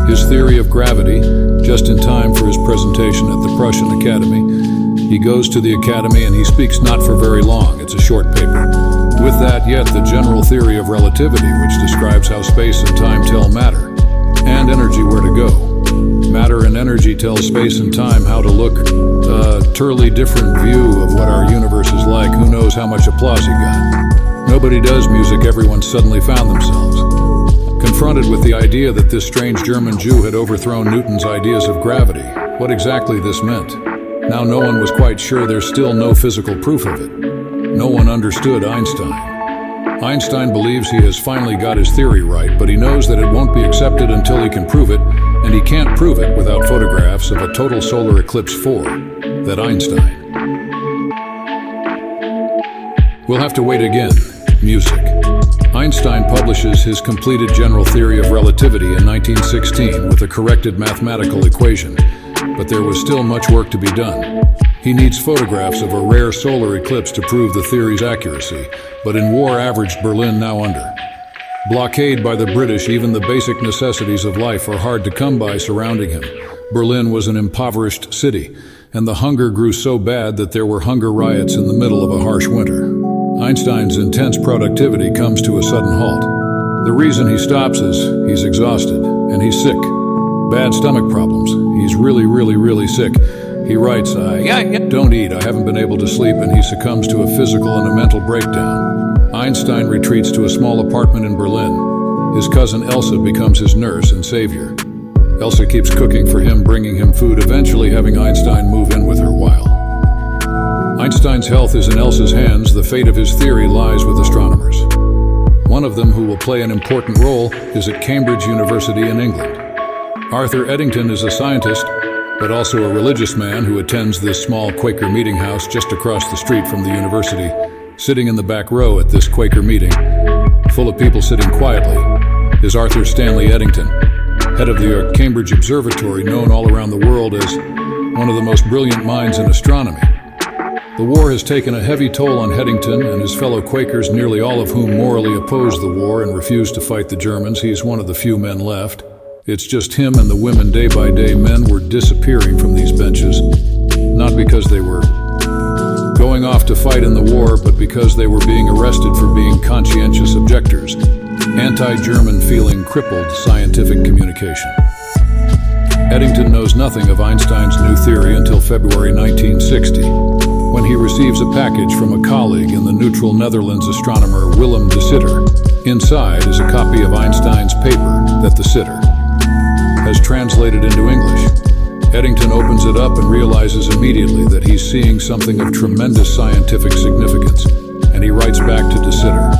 His theory of gravity, just in time for his presentation at the Prussian Academy. He goes to the Academy and he speaks not for very long. It's a short paper. With that, yet the general theory of relativity, which describes how space and time tell matter and energy where to go. Matter and energy tell space and time how to look. A totally different view of what our universe is like. Who knows how much applause he got? Nobody does music. Everyone suddenly found themselves confronted with the idea that this strange German Jew had overthrown Newton's ideas of gravity. What exactly this meant. Now no one was quite sure. There's still no physical proof of it. No one understood Einstein. Einstein believes he has finally got his theory right, but he knows that it won't be accepted until he can prove it, and he can't prove it without photographs of a total solar eclipse 4, that Einstein. We'll have to wait again. Music. Einstein publishes his completed general theory of relativity in 1916 with a corrected mathematical equation, but there was still much work to be done. He needs photographs of a rare solar eclipse to prove the theory's accuracy, but in war-averaged Berlin now under Blockade by the British, even the basic necessities of life are hard to come by surrounding him. Berlin was an impoverished city, and the hunger grew so bad that there were hunger riots in the middle of a harsh winter. Einstein's intense productivity comes to a sudden halt. The reason he stops is he's exhausted, and he's sick. Bad stomach problems. He's really sick. He writes, don't eat, I haven't been able to sleep, and he succumbs to a physical and a mental breakdown. Einstein retreats to a small apartment in Berlin. His cousin Elsa becomes his nurse and savior. Elsa keeps cooking for him, bringing him food, eventually having Einstein move in with her while. Einstein's health is in Elsa's hands. The fate of his theory lies with astronomers. One of them, who will play an important role, is at Cambridge University in England. Arthur Eddington is a scientist, but also a religious man who attends this small Quaker meeting house just across the street from the university. Sitting in the back row at this Quaker meeting, full of people sitting quietly, is Arthur Stanley Eddington, head of the Cambridge Observatory, known all around the world as one of the most brilliant minds in astronomy. The war has taken a heavy toll on Eddington and his fellow Quakers, nearly all of whom morally oppose the war and refuse to fight the Germans. He's one of the few men left. It's just him and the women. Day by day, men were disappearing from these benches, not because they were going off to fight in the war, but because they were being arrested for being conscientious objectors. Anti-German feeling crippled scientific communication. Eddington knows nothing of Einstein's new theory until February 1960, when he receives a package from a colleague in the neutral Netherlands astronomer Willem de Sitter. Inside is a copy of Einstein's paper that de Sitter has translated into English. Eddington opens it up and realizes immediately that he's seeing something of tremendous scientific significance, and he writes back to de Sitter.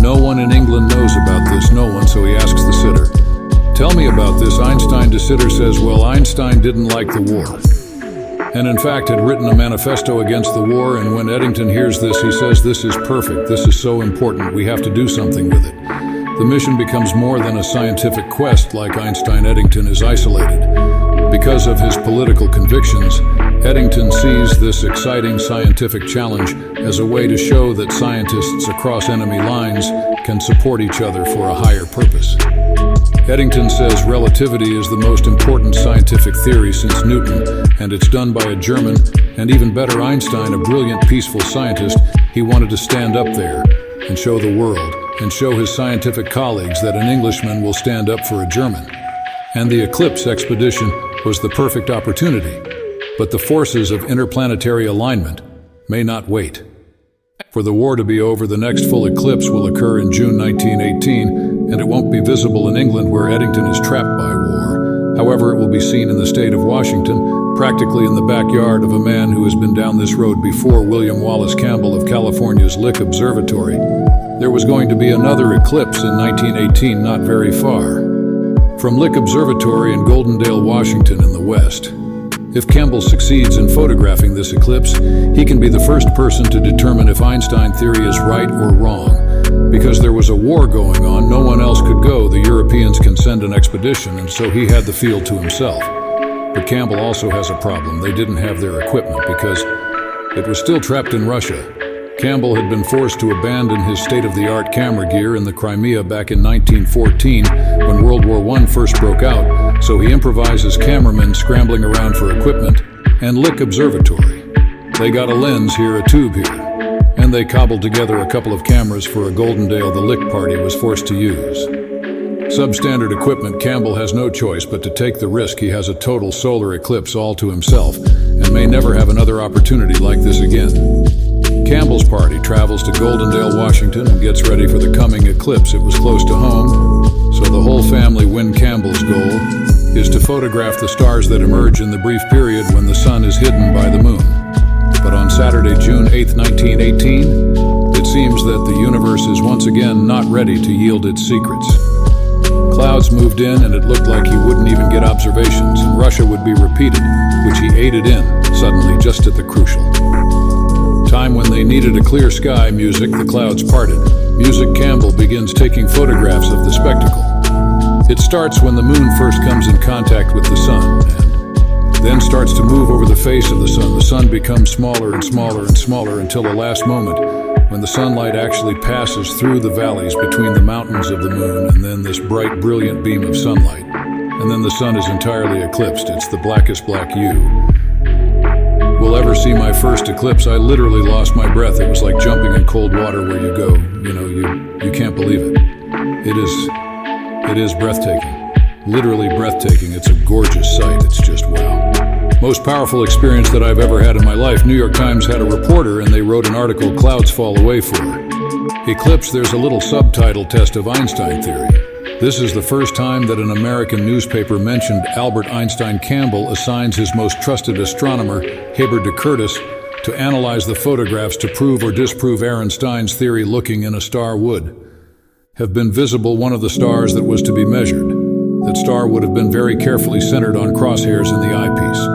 No one in England knows about this, no one, so he asks de Sitter, tell me about this. Einstein. De Sitter says, well, Einstein didn't like the war, and in fact had written a manifesto against the war, and when Eddington hears this, he says, this is perfect, this is so important, we have to do something with it. The mission becomes more than a scientific quest. Like Einstein, Eddington is isolated. Because of his political convictions, Eddington sees this exciting scientific challenge as a way to show that scientists across enemy lines can support each other for a higher purpose. Eddington says relativity is the most important scientific theory since Newton, and it's done by a German, and even better, Einstein, a brilliant, peaceful scientist. He wanted to stand up there and show the world, and show his scientific colleagues that an Englishman will stand up for a German. And the Eclipse expedition was the perfect opportunity. But the forces of interplanetary alignment may not wait. For the war to be over, the next full eclipse will occur in June 1918, and it won't be visible in England, where Eddington is trapped by war. However, it will be seen in the state of Washington, practically in the backyard of a man who has been down this road before, William Wallace Campbell of California's Lick Observatory. There was going to be another eclipse in 1918, not very far from Lick Observatory in Goldendale, Washington in the west. If Campbell succeeds in photographing this eclipse, he can be the first person to determine if Einstein theory is right or wrong. Because there was a war going on, no one else could go. The Europeans can send an expedition, and so he had the field to himself. But Campbell also has a problem. They didn't have their equipment because it was still trapped in Russia. Campbell had been forced to abandon his state-of-the-art camera gear in the Crimea back in 1914 when World War I first broke out, so he improvises cameramen scrambling around for equipment and Lick Observatory. They got a lens here, a tube here, and they cobbled together a couple of cameras for a Goldendale the Lick party was forced to use. Substandard equipment, Campbell has no choice but to take the risk. He has a total solar eclipse all to himself and may never have another opportunity like this again. Campbell's party travels to Goldendale, Washington, and gets ready for the coming eclipse. It was close to home, so the whole family win. Campbell's goal is to photograph the stars that emerge in the brief period when the sun is hidden by the moon. But on Saturday, June 8, 1918, it seems that the universe is once again not ready to yield its secrets. Clouds moved in, and it looked like he wouldn't even get observations, and Russia would be repeated, which he aided in, suddenly just at the crucial time when they needed a clear sky. Music, the clouds parted. Music, Campbell begins taking photographs of the spectacle. It starts when the moon first comes in contact with the sun, and then starts to move over the face of the sun. The sun becomes smaller and smaller and smaller until the last moment, when the sunlight actually passes through the valleys between the mountains of the moon, and then this bright, brilliant beam of sunlight. And then the sun is entirely eclipsed. It's the blackest black U will ever see. My first eclipse, I literally lost my breath. It was like jumping in cold water where you go, you can't believe it. It is breathtaking. Literally breathtaking. It's a gorgeous sight. It's just wow. Most powerful experience that I've ever had in my life. New York Times had a reporter and they wrote an article, Clouds Fall Away For. Eclipse, there's a little subtitle, Test of Einstein Theory. This is the first time that an American newspaper mentioned Albert Einstein. Campbell assigns his most trusted astronomer, Sribbr de Curtis, to analyze the photographs to prove or disprove Einstein's theory. Looking in a star would have been visible, one of the stars that was to be measured. That star would have been very carefully centered on crosshairs in the eyepiece.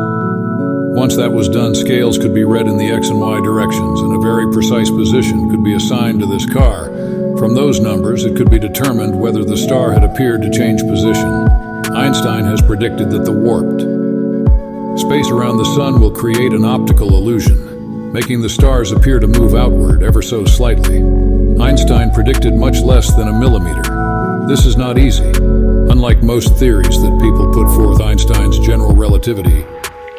Once that was done, scales could be read in the X and Y directions, and a very precise position could be assigned to this car. From those numbers, it could be determined whether the star had appeared to change position. Einstein has predicted that the warped space around the sun will create an optical illusion, making the stars appear to move outward ever so slightly. Einstein predicted much less than a millimeter. This is not easy. Unlike most theories that people put forth, Einstein's general relativity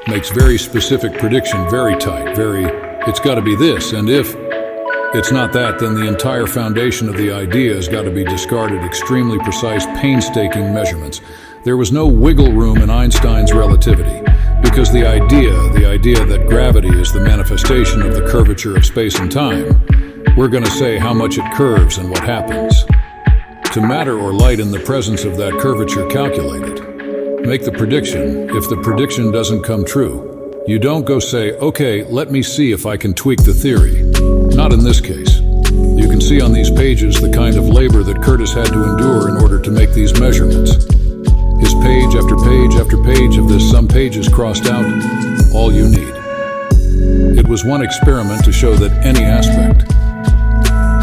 makes very specific prediction, very tight, it's got to be this, and if it's not that, then the entire foundation of the idea has got to be discarded. Extremely precise, painstaking measurements. There was no wiggle room in Einstein's relativity, because the idea that gravity is the manifestation of the curvature of space and time, we're going to say how much it curves and what happens to matter or light in the presence of that curvature calculated. Make the prediction. If the prediction doesn't come true, you don't go say, okay, let me see if I can tweak the theory. Not in this case. You can see on these pages the kind of labor that Curtis had to endure in order to make these measurements. His page after page after page of this, some pages crossed out, all you need. It was one experiment to show that any aspect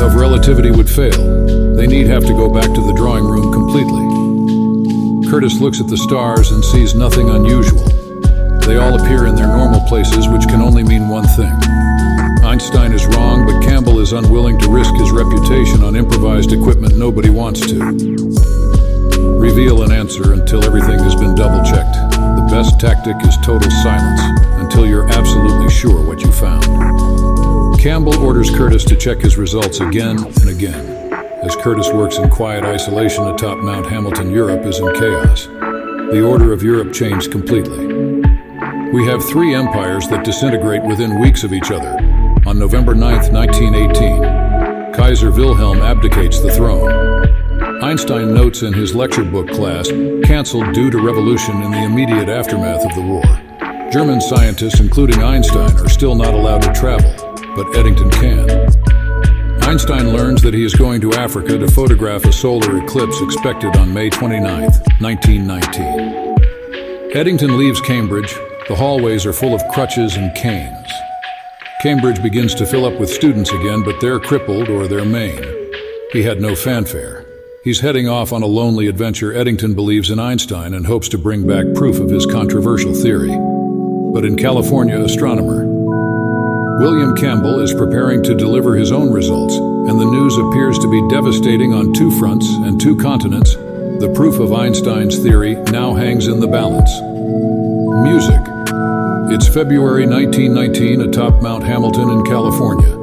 of relativity would fail. They need have to go back to the drawing room completely. Curtis looks at the stars and sees nothing unusual. They all appear in their normal places, which can only mean one thing. Einstein is wrong, but Campbell is unwilling to risk his reputation on improvised equipment nobody wants to reveal an answer until everything has been double-checked. The best tactic is total silence until you're absolutely sure what you found. Campbell orders Curtis to check his results again and again. As Curtis works in quiet isolation atop Mount Hamilton, Europe is in chaos. The order of Europe changed completely. We have three empires that disintegrate within weeks of each other. On November 9, 1918, Kaiser Wilhelm abdicates the throne. Einstein notes in his lecture book class, canceled due to revolution in the immediate aftermath of the war. German scientists, including Einstein, are still not allowed to travel, but Eddington can. Einstein learns that he is going to Africa to photograph a solar eclipse expected on May 29, 1919. Eddington leaves Cambridge. The hallways are full of crutches and canes. Cambridge begins to fill up with students again, but they're crippled or they're maimed. He had no fanfare. He's heading off on a lonely adventure. Eddington believes in Einstein and hopes to bring back proof of his controversial theory. But in California, astronomer William Campbell is preparing to deliver his own results, and the news appears to be devastating on two fronts and two continents. The proof of Einstein's theory now hangs in the balance. Music. It's February 1919 atop Mount Hamilton in California.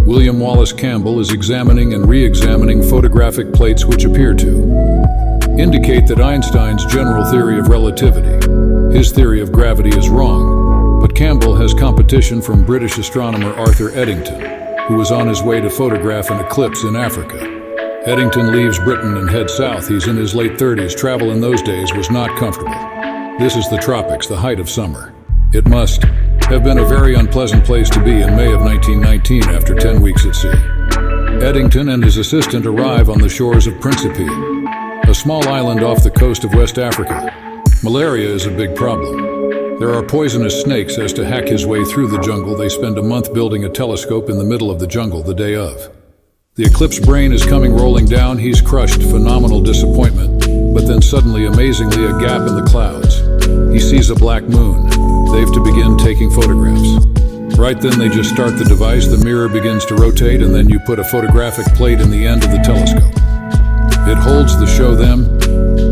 William Wallace Campbell is examining and re-examining photographic plates which appear to indicate that Einstein's general theory of relativity, his theory of gravity, is wrong. But Campbell has competition from British astronomer Arthur Eddington, who was on his way to photograph an eclipse in Africa. Eddington leaves Britain and heads south. He's in his late 30s. Travel in those days was not comfortable. This is the tropics, the height of summer. It must have been a very unpleasant place to be in May of 1919 after 10 weeks at sea. Eddington and his assistant arrive on the shores of Principe, a small island off the coast of West Africa. Malaria is a big problem. There are poisonous snakes. As to hack his way through the jungle, they spend a month building a telescope in the middle of the jungle the day of. The eclipse brain is coming rolling down. He's crushed, phenomenal disappointment. But then suddenly, amazingly, a gap in the clouds. He sees a black moon. They've to begin taking photographs. Right then they just start the device, the mirror begins to rotate, and then you put a photographic plate in the end of the telescope. It holds the show them,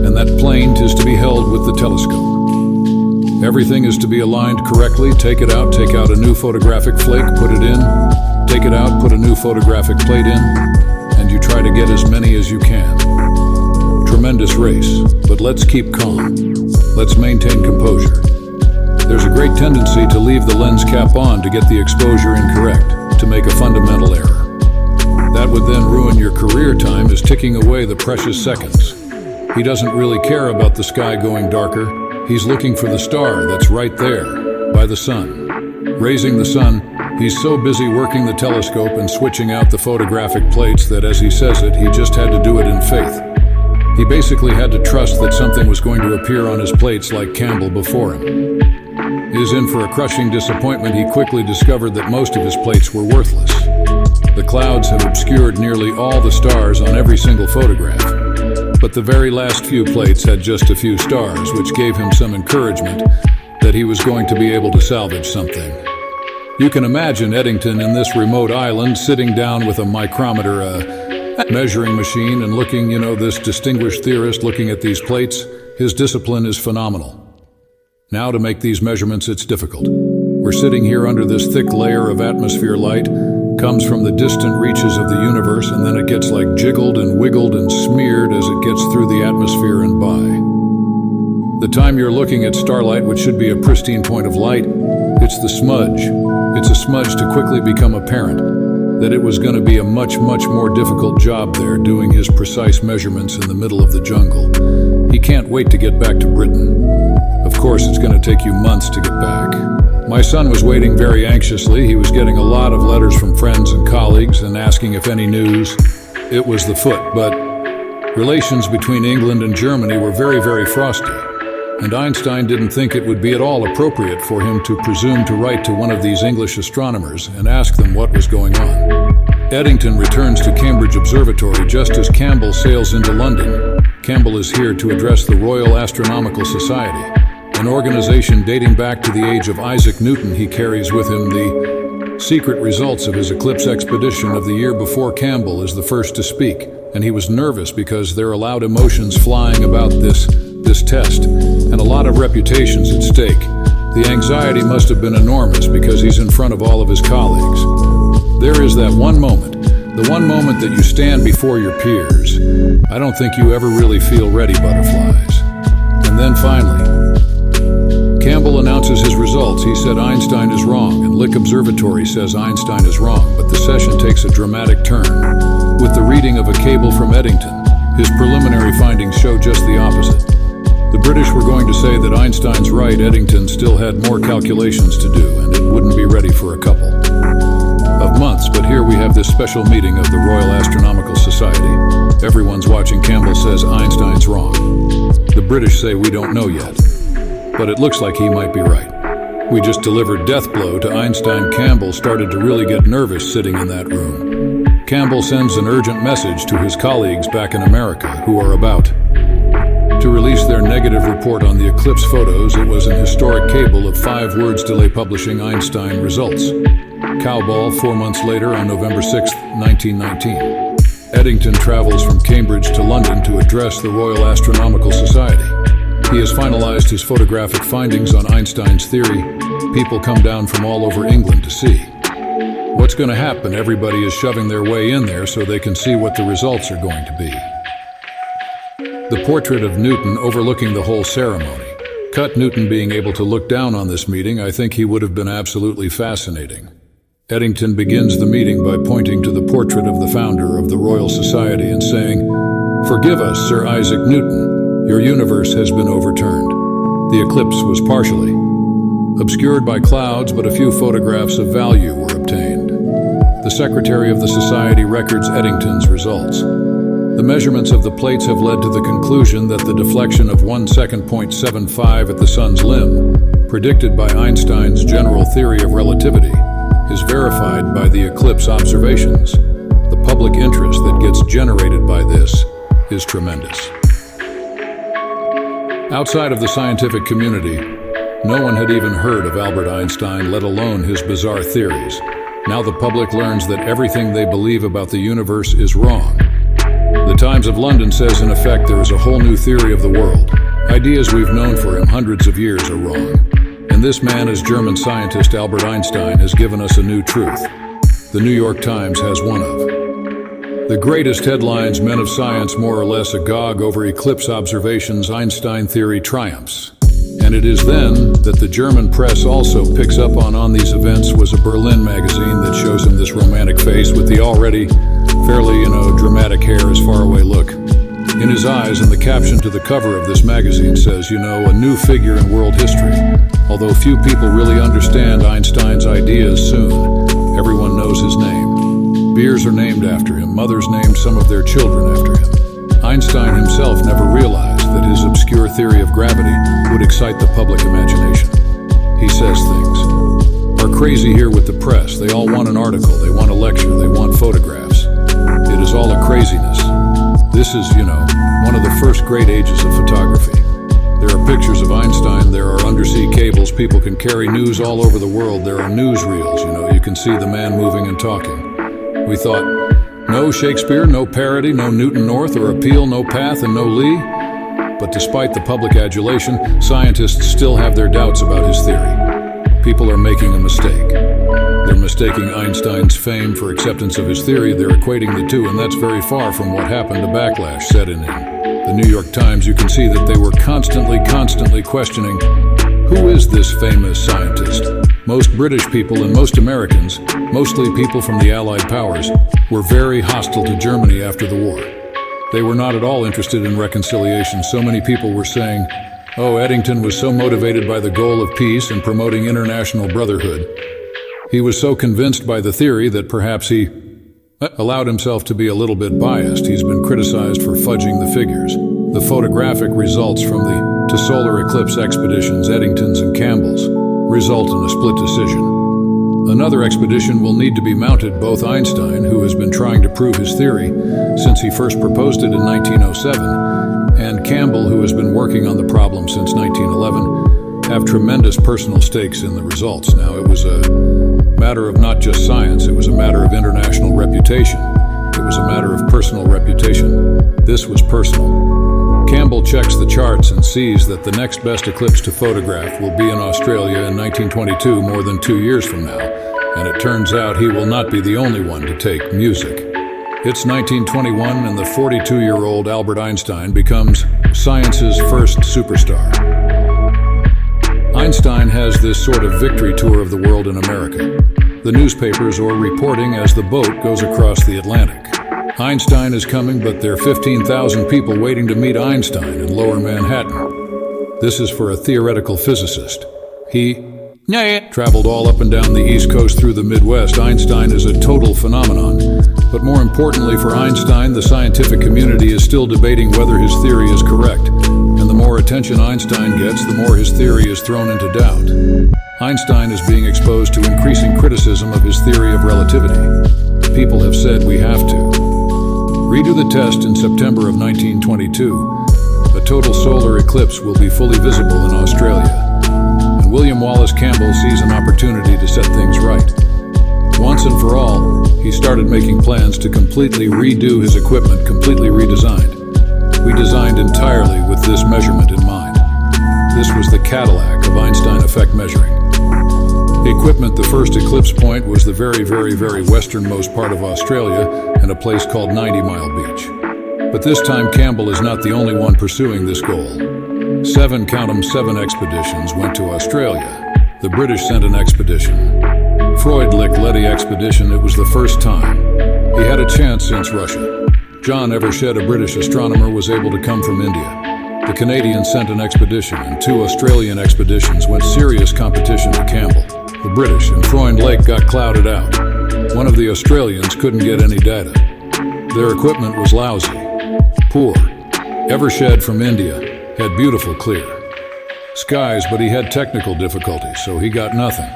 and that plane is to be held with the telescope. Everything is to be aligned correctly. Take it out, take out a new photographic flake, put it in, take it out, put a new photographic plate in, and you try to get as many as you can. Tremendous race, but let's keep calm. Let's maintain composure. There's a great tendency to leave the lens cap on to get the exposure incorrect, to make a fundamental error. That would then ruin your career time as ticking away the precious seconds. He doesn't really care about the sky going darker. He's looking for the star that's right there, by the sun. Raising the sun, he's so busy working the telescope and switching out the photographic plates that, as he says it, he just had to do it in faith. He basically had to trust that something was going to appear on his plates like Campbell before him. He is in for a crushing disappointment. He quickly discovered that most of his plates were worthless. The clouds have obscured nearly all the stars on every single photograph, but the very last few plates had just a few stars, which gave him some encouragement that he was going to be able to salvage something. You can imagine Eddington in this remote island sitting down with a micrometer, a measuring machine, and looking, this distinguished theorist looking at these plates. His discipline is phenomenal. Now to make these measurements, it's difficult. We're sitting here under this thick layer of atmosphere light, comes from the distant reaches of the universe, and then it gets like jiggled and wiggled and smeared as it gets through the atmosphere and by. The time you're looking at starlight, which should be a pristine point of light, it's the smudge. It's a smudge to quickly become apparent that it was going to be a much, much more difficult job there doing his precise measurements in the middle of the jungle. He can't wait to get back to Britain. Of course, it's going to take you months to get back. My son was waiting very anxiously. He was getting a lot of letters from friends and colleagues and asking if any news. It was the foot, but relations between England and Germany were very, very frosty. And Einstein didn't think it would be at all appropriate for him to presume to write to one of these English astronomers and ask them what was going on. Eddington returns to Cambridge Observatory just as Campbell sails into London. Campbell is here to address the Royal Astronomical Society, an organization dating back to the age of Isaac Newton. He carries with him the secret results of his eclipse expedition of the year before. Campbell is the first to speak, and he was nervous because there are loud emotions flying about this test, and a lot of reputations at stake. The anxiety must have been enormous because he's in front of all of his colleagues. There is that one moment, the one moment that you stand before your peers. I don't think you ever really feel ready, butterflies. And then finally, Campbell announces his results. He said Einstein is wrong, and Lick Observatory says Einstein is wrong, but the session takes a dramatic turn. With the reading of a cable from Eddington, his preliminary findings show just the opposite. The British were going to say that Einstein's right. Eddington still had more calculations to do, and it wouldn't be ready for a couple of months. But here we have this special meeting of the Royal Astronomical Society. Everyone's watching. Campbell says Einstein's wrong. The British say we don't know yet, but it looks like he might be right. We just delivered death blow to Einstein. Campbell started to really get nervous sitting in that room. Campbell sends an urgent message to his colleagues back in America who are about to release their negative report on the eclipse photos. It was an historic cable of 5 words: delay publishing Einstein results. Cowball 4 months later on November 6, 1919. Eddington travels from Cambridge to London to address the Royal Astronomical Society. He has finalized his photographic findings on Einstein's theory. People come down from all over England to see what's going to happen. Everybody is shoving their way in there so they can see what the results are going to be. The portrait of Newton overlooking the whole ceremony. Cut Newton being able to look down on this meeting. I think he would have been absolutely fascinating. Eddington begins the meeting by pointing to the portrait of the founder of the Royal Society and saying, "Forgive us, Sir Isaac Newton. Your universe has been overturned. The eclipse was partially obscured by clouds, but a few photographs of value were obtained." The Secretary of the Society records Eddington's results. The measurements of the plates have led to the conclusion that the deflection of 1 second .75 at the sun's limb, predicted by Einstein's general theory of relativity, is verified by the eclipse observations. The public interest that gets generated by this is tremendous. Outside of the scientific community, No one had even heard of Albert Einstein, let alone his bizarre theories. Now the public learns that everything they believe about the universe is wrong. The Times of London says, in effect, there is a whole new theory of the world. Ideas we've known for him hundreds of years are wrong. And this man, as German scientist Albert Einstein, has given us a new truth. The New York Times has one of the greatest headlines: men of science more or less agog over eclipse observations, Einstein theory triumphs. And it is then that the German press also picks up on these events. Was a Berlin magazine that shows him this romantic face with the already fairly, dramatic hair, his faraway look in his eyes, and the caption to the cover of this magazine says, a new figure in world history. Although few people really understand Einstein's ideas, soon everyone knows his name. Beers are named after him, mothers named some of their children after him. Einstein himself never realized that his obscure theory of gravity would excite the public imagination. He says things are crazy here with the press. They all want an article, they want a lecture, they want photographs. It is all a craziness. This is, one of the first great ages of photography. There are pictures of Einstein, there are undersea cables, people can carry news all over the world, there are newsreels, you can see the man moving and talking. We thought, no Shakespeare, no parody, no Newton North or Appeal, no Path and no Lee. But despite the public adulation, scientists still have their doubts about his theory. People are making a mistake. They're mistaking Einstein's fame for acceptance of his theory. They're equating the two, and that's very far from what happened. A backlash set in. The New York Times, you can see that they were constantly questioning, who is this famous scientist? Most British people and most Americans, mostly people from the Allied powers, were very hostile to Germany after the war. They were not at all interested in reconciliation. So many people were saying, Eddington was so motivated by the goal of peace and promoting international brotherhood. He was so convinced by the theory that perhaps he allowed himself to be a little bit biased. He's been criticized for fudging the figures. The photographic results from the solar eclipse expeditions, Eddington's and Campbell's, result in a split decision. Another expedition will need to be mounted. Both Einstein, who has been trying to prove his theory since he first proposed it in 1907, and Campbell, who has been working on the problem since 1911, have tremendous personal stakes in the results. Now, it was a matter of not just science, it was a matter of international reputation. It was a matter of personal reputation. This was personal. Campbell checks the charts and sees that the next best eclipse to photograph will be in Australia in 1922, more than 2 years from now. And it turns out he will not be the only one to take music. It's 1921, and the 42-year-old Albert Einstein becomes science's first superstar. Einstein has this sort of victory tour of the world in America. The newspapers are reporting as the boat goes across the Atlantic. Einstein is coming, but there are 15,000 people waiting to meet Einstein in Lower Manhattan. This is for a theoretical physicist. He traveled all up and down the East Coast through the Midwest. Einstein is a total phenomenon. But more importantly for Einstein, the scientific community is still debating whether his theory is correct. And the more attention Einstein gets, the more his theory is thrown into doubt. Einstein is being exposed to increasing criticism of his theory of relativity. People have said we have to redo the test in September of 1922. A total solar eclipse will be fully visible in Australia. And William Wallace Campbell sees an opportunity to set things right. Once and for all, he started making plans to completely redo his equipment, completely redesigned. We designed entirely with this measurement in mind. This was the Cadillac of Einstein effect measuring. Equipment, the first eclipse point was the very westernmost part of Australia and a place called 90 Mile Beach. But this time Campbell is not the only one pursuing this goal. 7 expeditions went to Australia. The British sent an expedition. Freundlich-Letty expedition. It was the first time. He had a chance since Russia. John Evershed, a British astronomer, was able to come from India. The Canadians sent an expedition, and 2 Australian expeditions went serious competition to Campbell. The British and Freund Lake got clouded out. One of the Australians couldn't get any data. Their equipment was lousy, poor. Evershed from India had beautiful clear skies, but he had technical difficulties, so he got nothing.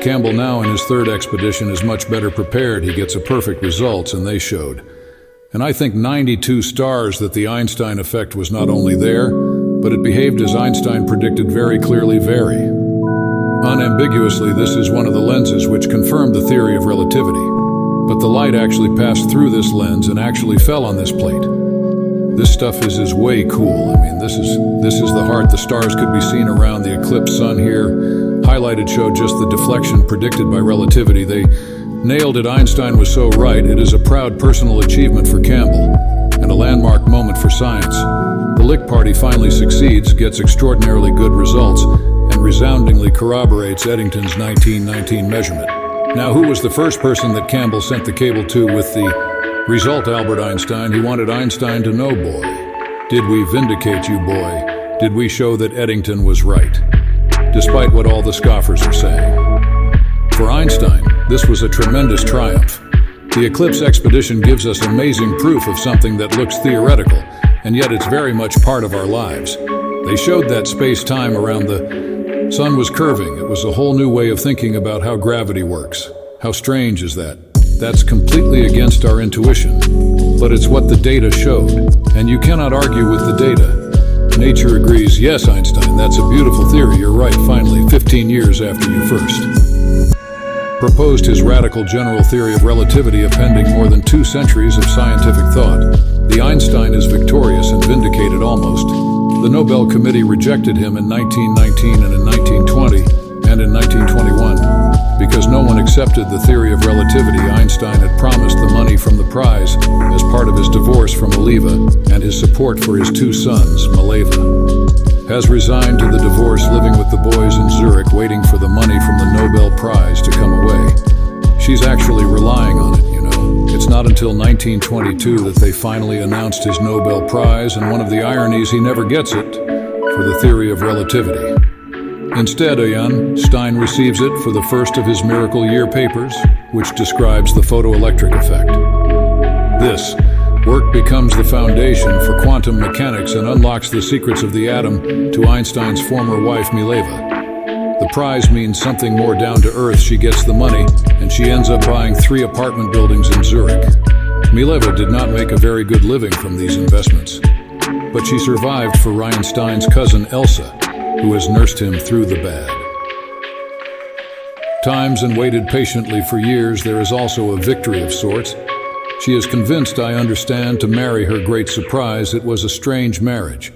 Campbell now in his 3rd expedition is much better prepared. He gets a perfect results, and they showed. And I think 92 stars that the Einstein effect was not only there, but it behaved as Einstein predicted very clearly, very unambiguously. This is one of the lenses which confirmed the theory of relativity. But the light actually passed through this lens and actually fell on this plate. This stuff is way cool. I mean, this is the heart. The stars could be seen around the eclipsed sun here. Highlighted showed just the deflection predicted by relativity. They nailed it. Einstein was so right. It is a proud personal achievement for Campbell and a landmark moment for science. The Lick Party finally succeeds, gets extraordinarily good results, and resoundingly corroborates Eddington's 1919 measurement. Now, who was the first person that Campbell sent the cable to with the result? Albert Einstein. He wanted Einstein to know, boy. Did we vindicate you, boy? Did we show that Eddington was right? Despite what all the scoffers are saying. For Einstein, this was a tremendous triumph. The eclipse expedition gives us amazing proof of something that looks theoretical, and yet it's very much part of our lives. They showed that space-time around the sun was curving. It was a whole new way of thinking about how gravity works. How strange is that? That's completely against our intuition, but it's what the data showed, and you cannot argue with the data. Nature agrees. Yes, Einstein, that's a beautiful theory. You're right. Finally, 15 years after you first proposed his radical general theory of relativity, appending more than 2 centuries of scientific thought, the Einstein is victorious and vindicated almost. The Nobel Committee rejected him in 1919 and in 1920 and in 1921 because no one accepted the theory of relativity. Einstein had promised the money from the prize as part of his divorce from Mileva and his support for his 2 sons. Mileva has resigned to the divorce, living with the boys in Zurich, waiting for the money from the Nobel Prize to come away. She's actually relying on it, you know. It's not until 1922 that they finally announced his Nobel Prize, and one of the ironies, he never gets it for the theory of relativity. Instead, Einstein receives it for the first of his Miracle Year papers, which describes the photoelectric effect. This work becomes the foundation for quantum mechanics and unlocks the secrets of the atom to Einstein's former wife, Mileva. The prize means something more down to earth. She gets the money, and she ends up buying 3 apartment buildings in Zurich. Mileva did not make a very good living from these investments, but she survived for Einstein's cousin Elsa, who has nursed him through the bad times and waited patiently for years. There is also a victory of sorts. She is convinced, I understand, to marry her. Great surprise, it was a strange marriage,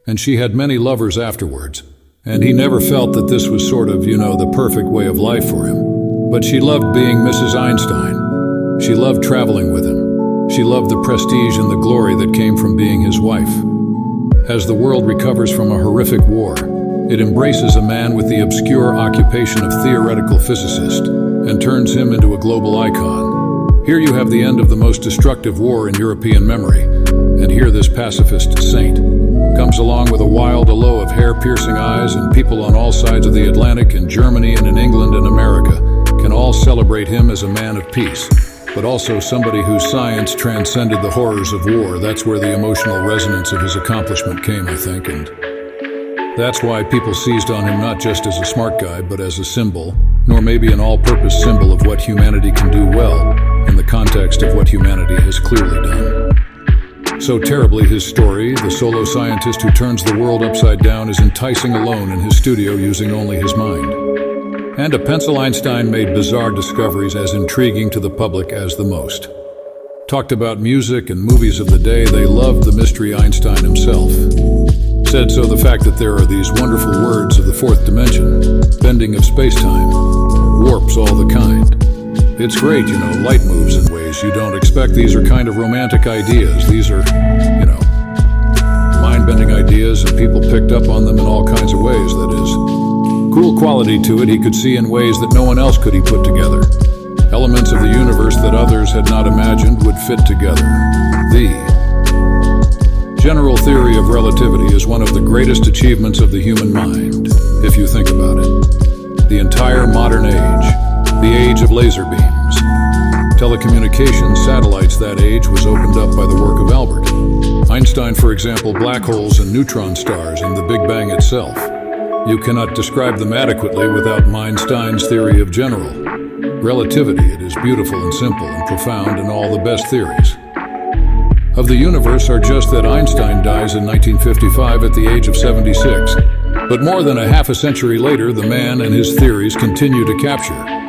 and she had many lovers afterwards, and he never felt that this was sort of, the perfect way of life for him. But she loved being Mrs. Einstein. She loved traveling with him. She loved the prestige and the glory that came from being his wife. As the world recovers from a horrific war, it embraces a man with the obscure occupation of theoretical physicist and turns him into a global icon. Here you have the end of the most destructive war in European memory, and here this pacifist saint comes along with a wild allow of hair-piercing eyes, and people on all sides of the Atlantic, in Germany and in England and America, can all celebrate him as a man of peace, but also somebody whose science transcended the horrors of war. That's where the emotional resonance of his accomplishment came, I think, and that's why people seized on him, not just as a smart guy, but as a symbol, nor maybe an all-purpose symbol of what humanity can do well, in the context of what humanity has clearly done. So terribly, his story, the solo scientist who turns the world upside down, is enticing alone in his studio using only his mind. And a pencil, Einstein made bizarre discoveries as intriguing to the public as the most. Talked about music and movies of the day, they loved the mystery. Einstein himself said so. The fact that there are these wonderful words of the 4th dimension, bending of space-time, warps all the kind. It's great, light moves in ways you don't expect. These are kind of romantic ideas. These are, mind-bending ideas, and people picked up on them in all kinds of ways. That is, cool quality to it. He could see in ways that no one else could. He put together elements of the universe that others had not imagined would fit together. The general theory of relativity is one of the greatest achievements of the human mind, if you think about it. The entire modern age, the age of laser beams, telecommunications, satellites, that age was opened up by the work of Albert Einstein. For example, black holes and neutron stars and the Big Bang itself. You cannot describe them adequately without Einstein's theory of general relativity. It is beautiful and simple and profound in all the best theories. of the universe are just that Einstein dies in 1955 at the age of 76. But more than a half a century later, the man and his theories continue to capture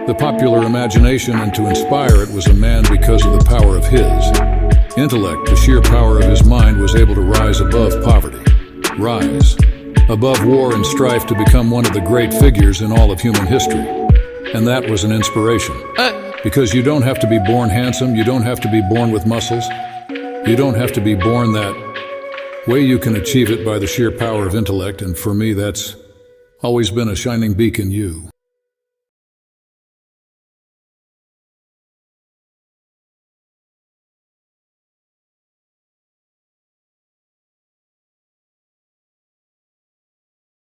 the popular imagination, and to inspire it was a man because of the power of his intellect. The sheer power of his mind was able to rise above poverty, rise above war and strife, to become one of the great figures in all of human history. And that was an inspiration. Because you don't have to be born handsome, you don't have to be born with muscles, you don't have to be born that way. You can achieve it by the sheer power of intellect, and for me that's always been a shining beacon. You